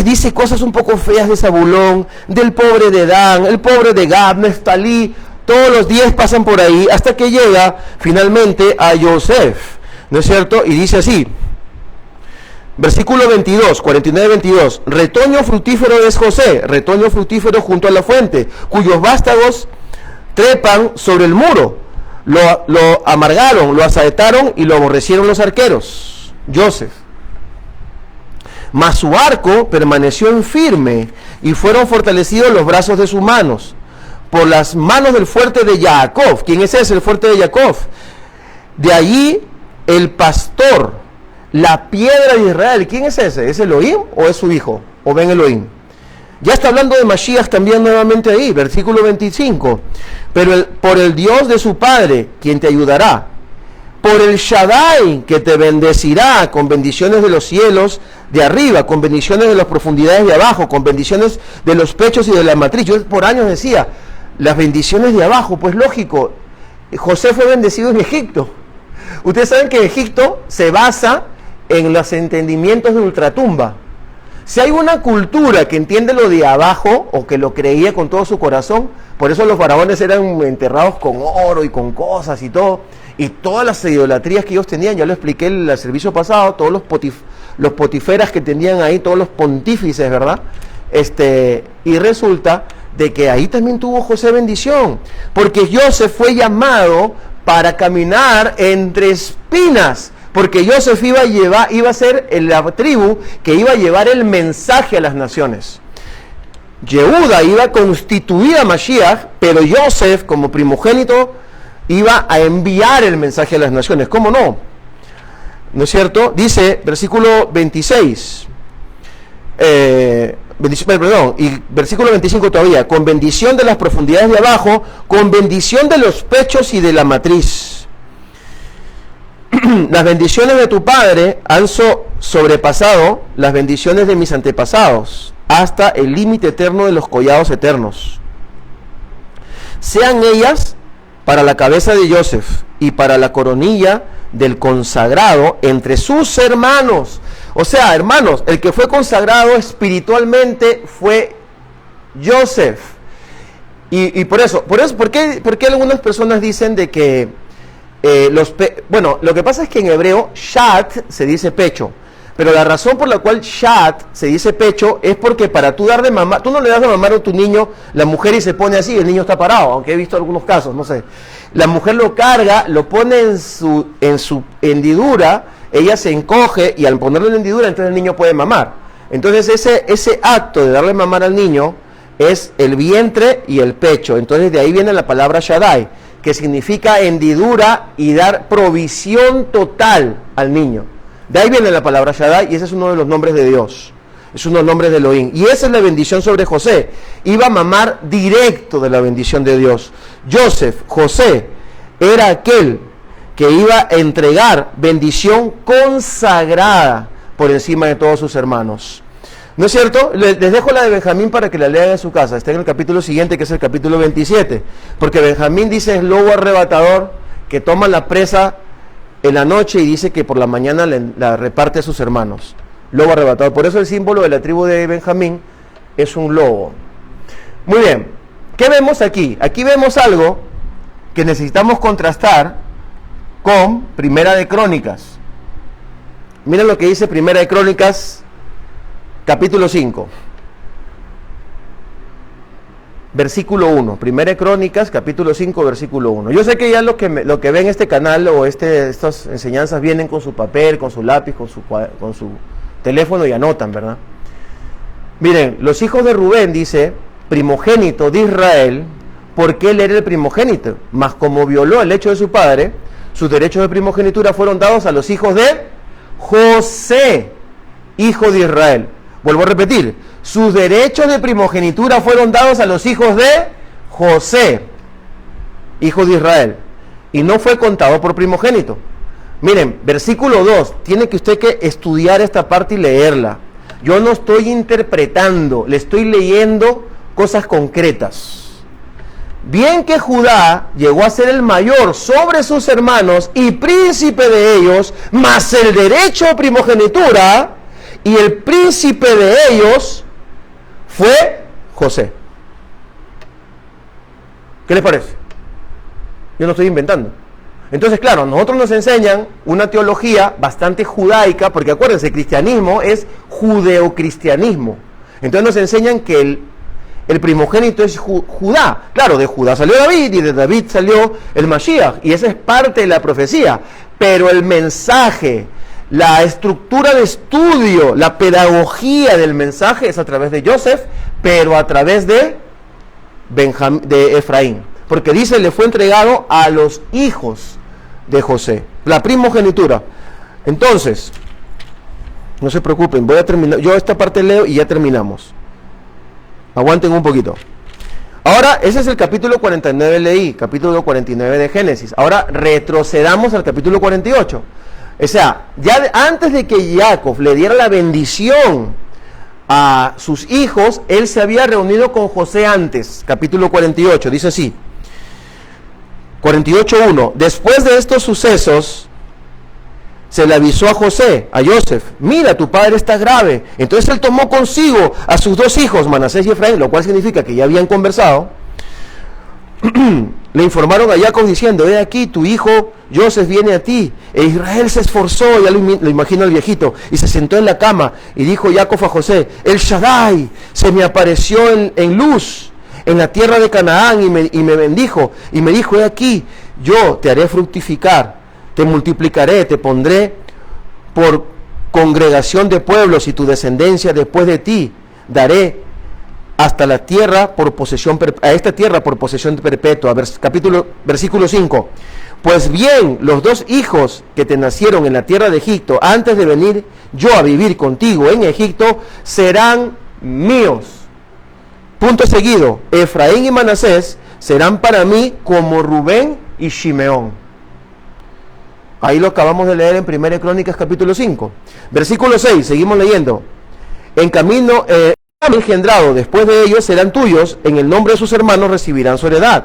Dice cosas un poco feas de Zabulón, del pobre de Dan, el pobre de Gad, Neftalí. Todos los 10 pasan por ahí hasta que llega finalmente a Yosef, ¿no es cierto? Y dice así, versículo 22, 49-22. Retoño fructífero es José, retoño fructífero junto a la fuente, cuyos vástagos trepan sobre el muro. Lo amargaron, lo asaetaron y lo aborrecieron los arqueros. Joseph. Mas su arco permaneció en firme y fueron fortalecidos los brazos de sus manos por las manos del fuerte de Jacob. ¿Quién es ese, el fuerte de Jacob? De allí el pastor, la piedra de Israel. ¿Quién es ese? ¿Es Elohim o es su hijo? ¿O Ben Elohim? Ya está hablando de Mashiach también nuevamente ahí, versículo 25. Pero por el Dios de su Padre, quien te ayudará, por el Shaddai, que te bendecirá con bendiciones de los cielos de arriba, con bendiciones de las profundidades de abajo, con bendiciones de los pechos y de la matriz. Yo por años decía, las bendiciones de abajo, pues lógico, José fue bendecido en Egipto. Ustedes saben que Egipto se basa en los entendimientos de ultratumba. Si hay una cultura que entiende lo de abajo o que lo creía con todo su corazón, por eso los faraones eran enterrados con oro y con cosas y todo, y todas las idolatrías que ellos tenían, ya lo expliqué en el servicio pasado, todos los potiferas que tenían ahí, todos los pontífices, ¿verdad? Y resulta de que ahí también tuvo José bendición, porque Joseph fue llamado para caminar entre espinas, porque Joseph iba a ser la tribu que iba a llevar el mensaje a las naciones. Yehuda iba a constituir a Mashiach, pero Joseph, como primogénito, iba a enviar el mensaje a las naciones. ¿Cómo no? ¿No es cierto? Dice, versículo 26, y versículo 25 todavía, con bendición de las profundidades de abajo, con bendición de los pechos y de la matriz. Las bendiciones de tu padre han sobrepasado las bendiciones de mis antepasados, hasta el límite eterno de los collados eternos. Sean ellas para la cabeza de Joseph y para la coronilla del consagrado entre sus hermanos. O sea, hermanos, el que fue consagrado espiritualmente fue Joseph. Y por eso, ¿por qué algunas personas dicen de que bueno, lo que pasa es que en hebreo shat se dice pecho, pero la razón por la cual shat se dice pecho es porque para tú dar de mamar, tú no le das de mamar a tu niño, la mujer y se pone así, el niño está parado, aunque he visto algunos casos, no sé. La mujer lo carga, lo pone en su hendidura, ella se encoge y al ponerlo en la hendidura, entonces el niño puede mamar. Entonces ese acto de darle mamar al niño es el vientre y el pecho. Entonces de ahí viene la palabra Shaddai, que significa hendidura y dar provisión total al niño. De ahí viene la palabra Shaddai y ese es uno de los nombres de Dios. Es uno de los nombres de Elohim. Y esa es la bendición sobre José. Iba a mamar directo de la bendición de Dios. José, era aquel que iba a entregar bendición consagrada por encima de todos sus hermanos. ¿No es cierto? Les dejo la de Benjamín para que la lean en su casa. Está en el capítulo siguiente, que es el capítulo 27. Porque Benjamín dice es lobo arrebatador que toma la presa en la noche y dice que por la mañana la reparte a sus hermanos. Lobo arrebatador. Por eso el símbolo de la tribu de Benjamín es un lobo. Muy bien. ¿Qué vemos aquí? Aquí vemos algo que necesitamos contrastar con Primera de Crónicas. Miren lo que dice Primera de Crónicas, capítulo 5, versículo 1. Primera de Crónicas, capítulo 5, versículo 1. Yo sé que ya lo que ven este canal o estas enseñanzas vienen con su papel, con su lápiz, con su teléfono y anotan, ¿verdad? Miren, los hijos de Rubén, dice, primogénito de Israel, porque él era el primogénito, mas como violó el hecho de su padre, sus derechos de primogenitura fueron dados a los hijos de José, hijo de Israel. Vuelvo a repetir, sus derechos de primogenitura fueron dados a los hijos de José, hijo de Israel, y no fue contado por primogénito. Miren, versículo 2, tiene que usted que estudiar esta parte y leerla. Yo no estoy interpretando, le estoy leyendo cosas concretas. Bien que Judá llegó a ser el mayor sobre sus hermanos y príncipe de ellos, mas el derecho de primogenitura y el príncipe de ellos fue José. ¿Qué les parece? Yo no estoy inventando. Entonces, claro, nosotros nos enseñan una teología bastante judaica, porque acuérdense, el cristianismo es judeocristianismo. Entonces nos enseñan que el primogénito es Judá. Claro, de Judá salió David y de David salió el Mashiach, y esa es parte de la profecía. Pero el mensaje, la estructura de estudio, la pedagogía del mensaje es a través de Joseph, pero a través de Efraín. Porque dice, le fue entregado a los hijos de José, la primogenitura. Entonces, no se preocupen, voy a terminar. Yo esta parte leo y ya terminamos. Aguanten un poquito. Ahora, ese es el capítulo 49 leí, capítulo 49 de Génesis. Ahora retrocedamos al capítulo 48. O sea, ya antes de que Jacob le diera la bendición a sus hijos, él se había reunido con José antes. Capítulo 48, dice así. 48.1. Después de estos sucesos, se le avisó a José, a Joseph, mira, tu padre está grave. Entonces él tomó consigo a sus dos hijos, Manasés y Efraín, lo cual significa que ya habían conversado, le informaron a Jacob diciendo, he aquí, tu hijo Joseph viene a ti. E Israel se esforzó, ya lo imagino al viejito, y se sentó en la cama, y dijo Jacob a José, el Shaddai se me apareció en luz, en la tierra de Canaán, y me bendijo, y me dijo, he aquí, yo te haré fructificar, te multiplicaré, te pondré por congregación de pueblos, y tu descendencia después de ti daré hasta la tierra por posesión, a esta tierra por posesión perpetua. Versículo 5. Pues bien, los 2 hijos que te nacieron en la tierra de Egipto, antes de venir yo a vivir contigo en Egipto, serán míos. Punto seguido, Efraín y Manasés serán para mí como Rubén y Shimeón. Ahí lo acabamos de leer en 1 Crónicas capítulo 5. Versículo 6, seguimos leyendo. En camino engendrado después de ellos serán tuyos, en el nombre de sus hermanos recibirán su heredad.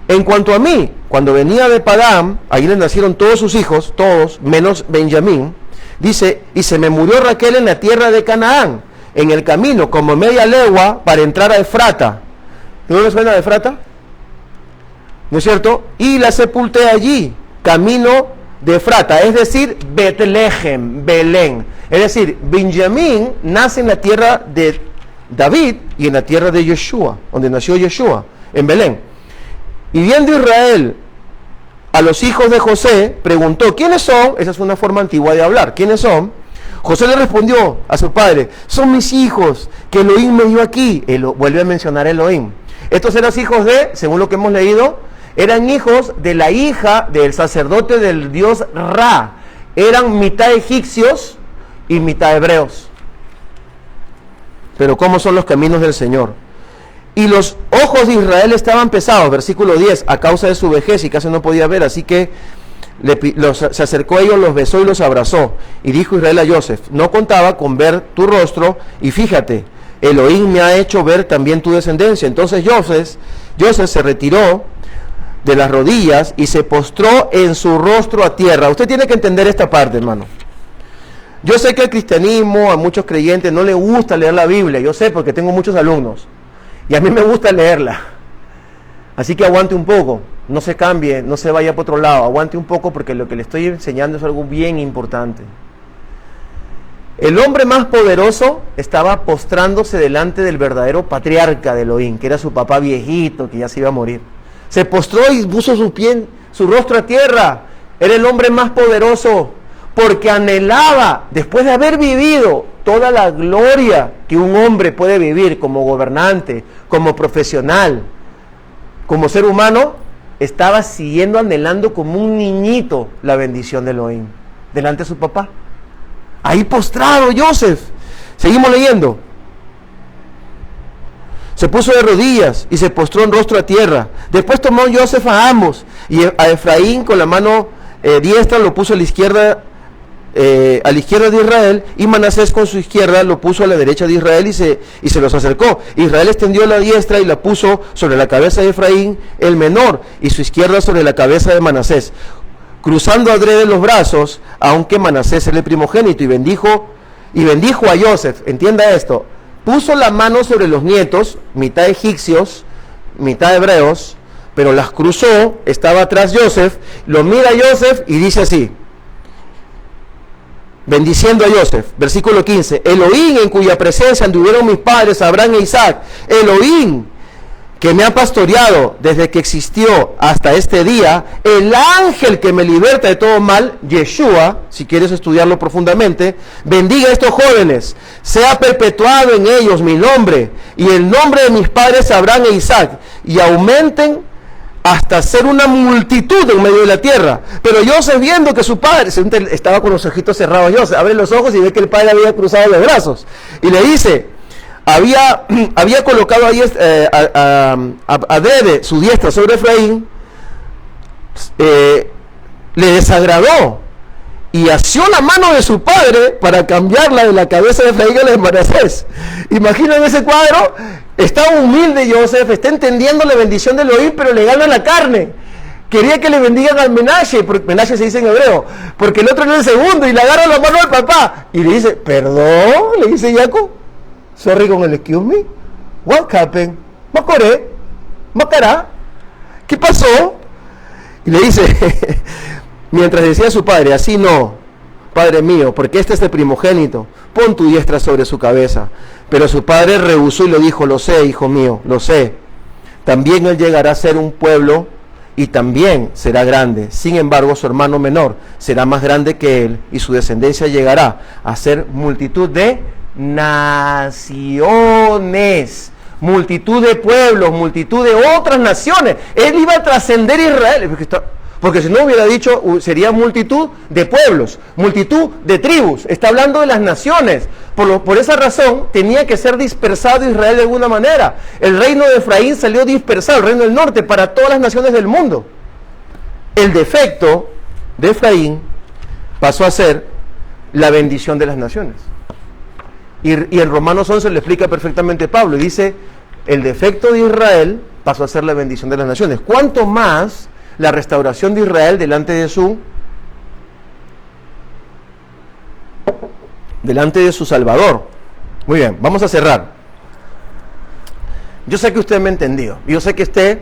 En cuanto a mí, cuando venía de Padán, ahí le nacieron todos sus hijos, todos, menos Benjamín, dice, y se me murió Raquel en la tierra de Canaán, en el camino, como media legua, para entrar a Efrata. ¿No les suena de Efrata? ¿No es cierto? Y la sepulté allí, camino de Efrata, es decir, Betlehem, Belén. Es decir, Benjamín nace en la tierra de David y en la tierra de Yeshua, donde nació Yeshua, en Belén. Y viendo Israel a los hijos de José, preguntó, ¿quiénes son? Esa es una forma antigua de hablar. ¿Quiénes son? José le respondió a su padre, son mis hijos, que Elohim me dio aquí. Vuelve a mencionar Elohim. Estos eran hijos de, según lo que hemos leído, eran hijos de la hija del sacerdote del dios Ra. Eran mitad egipcios y mitad hebreos. Pero ¿cómo son los caminos del Señor? Y los ojos de Israel estaban pesados, versículo 10, a causa de su vejez y casi no podía ver, así que se acercó a ellos, los besó y los abrazó. Y dijo Israel a Joseph, no contaba con ver tu rostro, y fíjate, Elohim me ha hecho ver también tu descendencia. Entonces Joseph se retiró de las rodillas y se postró en su rostro a tierra. Usted tiene que entender esta parte, hermano. Yo sé que al cristianismo, a muchos creyentes no les gusta leer la Biblia, yo sé porque tengo muchos alumnos, y a mí me gusta leerla. Así que aguante un poco, no se cambie, no se vaya por otro lado, aguante un poco porque lo que le estoy enseñando es algo bien importante. El hombre más poderoso estaba postrándose delante del verdadero patriarca de Elohim, que era su papá viejito, que ya se iba a morir. Se postró y puso su rostro a tierra. Era el hombre más poderoso, porque anhelaba, después de haber vivido toda la gloria que un hombre puede vivir como gobernante, como profesional, como ser humano, estaba siguiendo anhelando como un niñito la bendición de Elohim delante de su papá. Ahí postrado Joseph. Seguimos leyendo. Se puso de rodillas y se postró en rostro a tierra. Después tomó Joseph a ambos, y a Efraín con la mano diestra lo puso a la izquierda de Israel, y Manasés con su izquierda lo puso a la derecha de Israel, y se los acercó. Israel extendió la diestra y la puso sobre la cabeza de Efraín el menor, y su izquierda sobre la cabeza de Manasés, cruzando adrede los brazos, aunque Manasés era el primogénito, y bendijo a Joseph. Entienda esto, puso la mano sobre los nietos, mitad egipcios, mitad hebreos, pero las cruzó, estaba atrás Joseph, lo mira Joseph y dice así, bendiciendo a Joseph, versículo 15, Elohim en cuya presencia anduvieron mis padres Abraham e Isaac, Elohim que me ha pastoreado desde que existió hasta este día, el ángel que me liberta de todo mal, Yeshua, si quieres estudiarlo profundamente, bendiga a estos jóvenes, sea perpetuado en ellos mi nombre y el nombre de mis padres Abraham e Isaac, y aumenten hasta ser una multitud en medio de la tierra. Pero Joseph, viendo que su padre estaba con los ojitos cerrados, Joseph abre los ojos y ve que el padre había cruzado los brazos y le dice, había colocado ahí a Dede su diestra sobre Efraín, le desagradó y asió la mano de su padre para cambiarla de la cabeza de Efraín a la de Manasés. Imaginen ese cuadro. Está humilde Joseph, está entendiendo la bendición de Elohim, pero le gana la carne. Quería que le bendigan al Menashe, porque Menashe se dice en hebreo, porque el otro era el segundo, y le agarra la mano al papá y le dice, perdón, le dice Jacob, sorry con el excuse me, what happened, Macoré, Macará. ¿Qué pasó? Y le dice, mientras decía a su padre, así no, Padre mío, porque este es el primogénito, pon tu diestra sobre su cabeza. Pero su padre rehusó y le dijo, lo sé, hijo mío, lo sé. También él llegará a ser un pueblo y también será grande. Sin embargo, su hermano menor será más grande que él y su descendencia llegará a ser multitud de naciones, multitud de pueblos, multitud de otras naciones. Él iba a trascender Israel, porque si no hubiera dicho, sería multitud de pueblos, multitud de tribus. Está hablando de las naciones. Por esa razón tenía que ser dispersado Israel de alguna manera. El reino de Efraín salió dispersado, el reino del norte, para todas las naciones del mundo. El defecto de Efraín pasó a ser la bendición de las naciones. Y en Romanos 11 le explica perfectamente Pablo, y dice, el defecto de Israel pasó a ser la bendición de las naciones. ¿Cuánto más la restauración de Israel delante de su Salvador? Muy bien, vamos a cerrar. Yo sé que usted me ha entendido. Yo sé que usted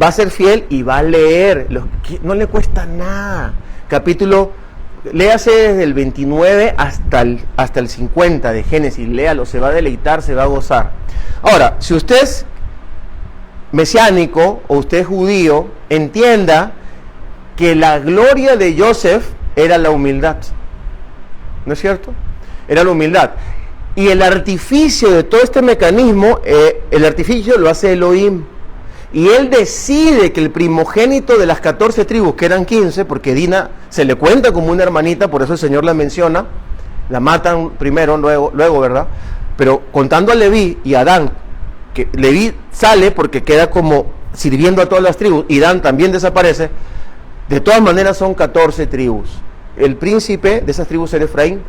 va a ser fiel y va a leer. No le cuesta nada. Léase desde el 29 hasta el 50 de Génesis. Léalo, se va a deleitar, se va a gozar. Ahora, si usted es mesiánico o usted es judío, entienda que la gloria de Joseph era la humildad. ¿No es cierto? Era la humildad. Y el artificio de todo este mecanismo, el artificio lo hace Elohim. Y él decide que el primogénito de las 14 tribus, que eran 15, porque Dina se le cuenta como una hermanita, por eso el Señor la menciona, la matan primero, luego, ¿verdad? Pero contando a Leví y a Adán, que Leví sale porque queda como sirviendo a todas las tribus, y Dan también desaparece, de todas maneras son 14 tribus. El príncipe de esas tribus era Efraín,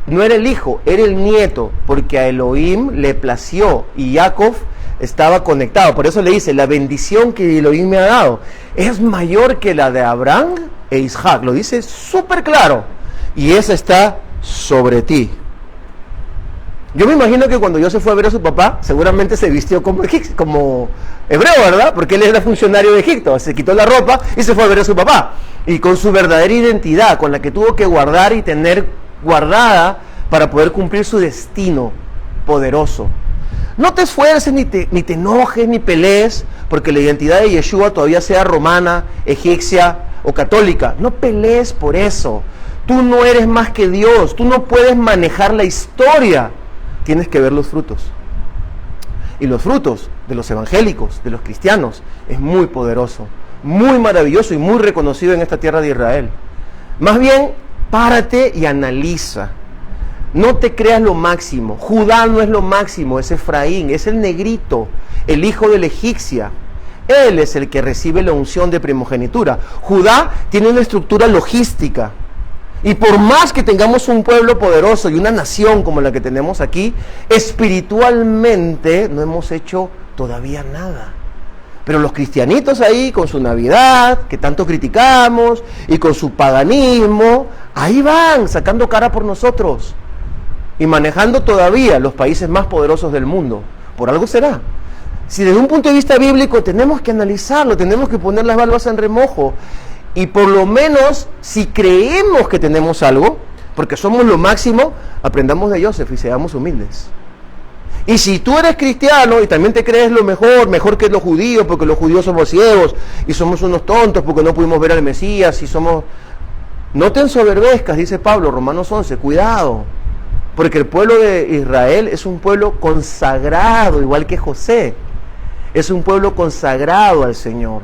no era el hijo, era el nieto, porque a Elohim le plació, y Jacob estaba conectado. Por eso le dice, la bendición que Elohim me ha dado es mayor que la de Abraham e Isaac. Lo dice súper claro. Y esa está sobre ti. Yo me imagino que cuando Joseph fue a ver a su papá, seguramente se vistió como hebreo, ¿verdad? Porque él era funcionario de Egipto. Se quitó la ropa y se fue a ver a su papá. Y con su verdadera identidad, con la que tuvo que guardar y tener guardada para poder cumplir su destino poderoso. No te esfuerces, ni te enojes, ni pelees, porque la identidad de Yeshua todavía sea romana, egipcia o católica. No pelees por eso. Tú no eres más que Dios. Tú no puedes manejar la historia. Tienes que ver los frutos. Y los frutos de los evangélicos, de los cristianos, es muy poderoso, muy maravilloso y muy reconocido en esta tierra de Israel. Más bien, párate y analiza. No te creas lo máximo. Judá no es lo máximo, es Efraín, es el negrito, el hijo de la egipcia. Él es el que recibe la unción de primogenitura. Judá tiene una estructura logística. Y por más que tengamos un pueblo poderoso y una nación como la que tenemos aquí, espiritualmente no hemos hecho todavía nada. Pero los cristianitos ahí, con su Navidad, que tanto criticamos, y con su paganismo, ahí van, sacando cara por nosotros. Y manejando todavía los países más poderosos del mundo. Por algo será. Si desde un punto de vista bíblico tenemos que analizarlo, tenemos que poner las balbas en remojo. Y por lo menos, si creemos que tenemos algo, porque somos lo máximo, aprendamos de Joseph y seamos humildes. Y si tú eres cristiano y también te crees lo mejor que los judíos, porque los judíos somos ciegos y somos unos tontos porque no pudimos ver al Mesías y somos... No te ensoberbezcas, dice Pablo, Romanos 11, cuidado. Porque el pueblo de Israel es un pueblo consagrado, igual que José. Es un pueblo consagrado al Señor.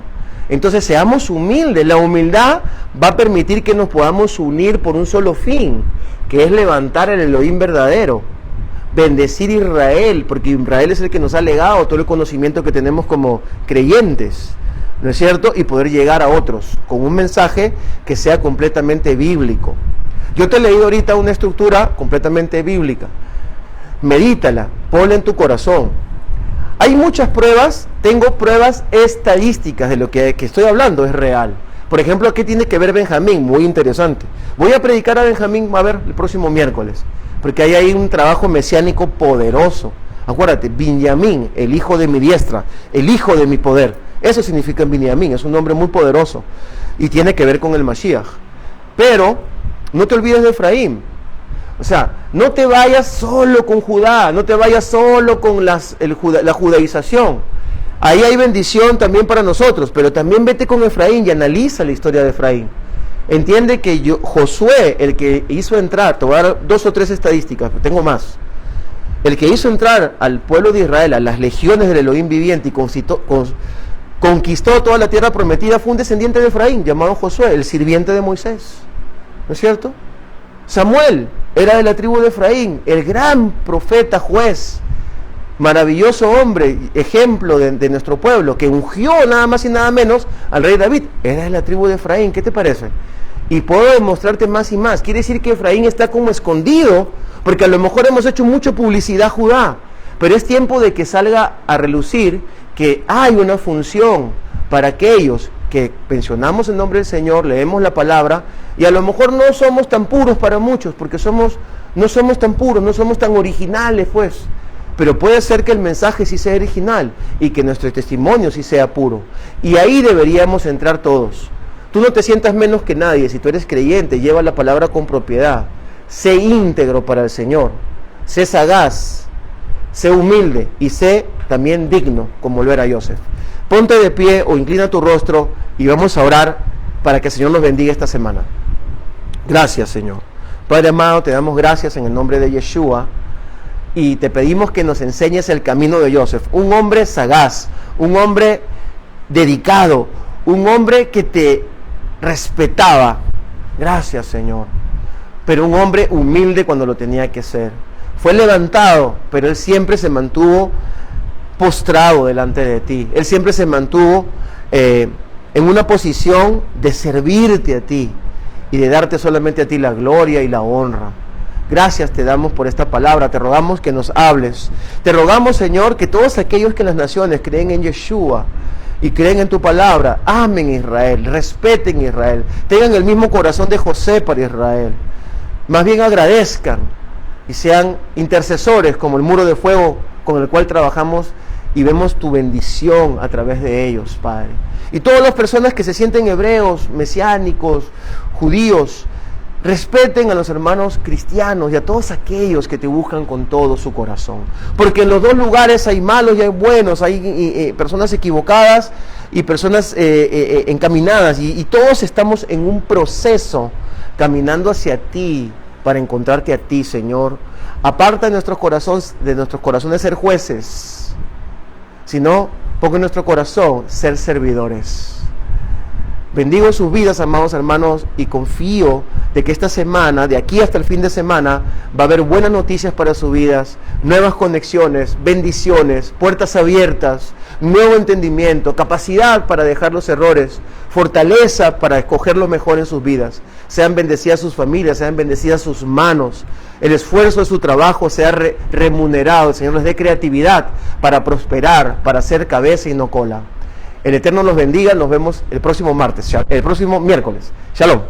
Entonces seamos humildes. La humildad va a permitir que nos podamos unir por un solo fin, que es levantar el Elohim verdadero. Bendecir Israel, porque Israel es el que nos ha legado todo el conocimiento que tenemos como creyentes, ¿no es cierto? Y poder llegar a otros con un mensaje que sea completamente bíblico. Yo te he leído ahorita una estructura completamente bíblica. Medítala, ponla en tu corazón. Hay muchas pruebas, tengo pruebas estadísticas de lo que estoy hablando, es real. Por ejemplo, ¿qué tiene que ver Benjamín? Muy interesante. Voy a predicar a Benjamín, a ver, el próximo miércoles, porque hay ahí un trabajo mesiánico poderoso. Acuérdate, Benjamín, el hijo de mi diestra, el hijo de mi poder. Eso significa Binyamin, es un nombre muy poderoso y tiene que ver con el Mashiach. Pero no te olvides de Efraín. O sea, no te vayas solo con Judá, no te vayas solo con la judaización. Ahí hay bendición también para nosotros, pero también vete con Efraín y analiza la historia de Efraín. Entiende que Josué, el que hizo entrar, te voy a dar 2 o 3 estadísticas, tengo más. El que hizo entrar al pueblo de Israel, a las legiones del Elohim viviente y conquistó toda la tierra prometida, fue un descendiente de Efraín, llamado Josué, el sirviente de Moisés. ¿No es cierto? Samuel era de la tribu de Efraín, el gran profeta, juez, maravilloso hombre, ejemplo de nuestro pueblo, que ungió nada más y nada menos al rey David, era de la tribu de Efraín. ¿Qué te parece? Y puedo demostrarte más y más. Quiere decir que Efraín está como escondido, porque a lo mejor hemos hecho mucha publicidad a Judá, pero es tiempo de que salga a relucir que hay una función para aquellos que pensionamos el nombre del Señor, leemos la palabra, y a lo mejor no somos tan puros para muchos, porque no somos tan puros, no somos tan originales, pues. Pero puede ser que el mensaje sí sea original y que nuestro testimonio sí sea puro. Y ahí deberíamos entrar todos. Tú no te sientas menos que nadie. Si tú eres creyente, lleva la palabra con propiedad. Sé íntegro para el Señor. Sé sagaz. Sé humilde. Y sé también digno, como lo era Joseph. Ponte de pie o inclina tu rostro y vamos a orar para que el Señor nos bendiga esta semana. Gracias, Señor. Padre amado, te damos gracias en el nombre de Yeshua. Y te pedimos que nos enseñes el camino de Joseph, un hombre sagaz, un hombre dedicado, un hombre que te respetaba. Gracias, Señor. Pero un hombre humilde cuando lo tenía que ser. Fue levantado, pero él siempre se mantuvo postrado delante de ti. Él siempre se mantuvo en una posición de servirte a ti y de darte solamente a ti la gloria y la honra. Gracias te damos por esta palabra, te rogamos que nos hables. Te rogamos, Señor, que todos aquellos que en las naciones creen en Yeshua y creen en tu palabra, amen Israel, respeten Israel, tengan el mismo corazón de José para Israel. Más bien agradezcan y sean intercesores como el muro de fuego con el cual trabajamos y vemos tu bendición a través de ellos, Padre. Y todas las personas que se sienten hebreos, mesiánicos, judíos, respeten a los hermanos cristianos y a todos aquellos que te buscan con todo su corazón. Porque en los dos lugares hay malos y hay buenos, hay personas equivocadas y personas encaminadas. Y todos estamos en un proceso caminando hacia ti para encontrarte a ti, Señor. Aparta de nuestros corazones ser jueces, sino ponga en nuestro corazón ser servidores. Bendigo sus vidas, amados hermanos, y confío de que esta semana, de aquí hasta el fin de semana, va a haber buenas noticias para sus vidas, nuevas conexiones, bendiciones, puertas abiertas, nuevo entendimiento, capacidad para dejar los errores, fortaleza para escoger lo mejor en sus vidas. Sean bendecidas sus familias, sean bendecidas sus manos, el esfuerzo de su trabajo sea remunerado, el Señor les dé creatividad para prosperar, para ser cabeza y no cola. El Eterno los bendiga, nos vemos el próximo miércoles. Shalom.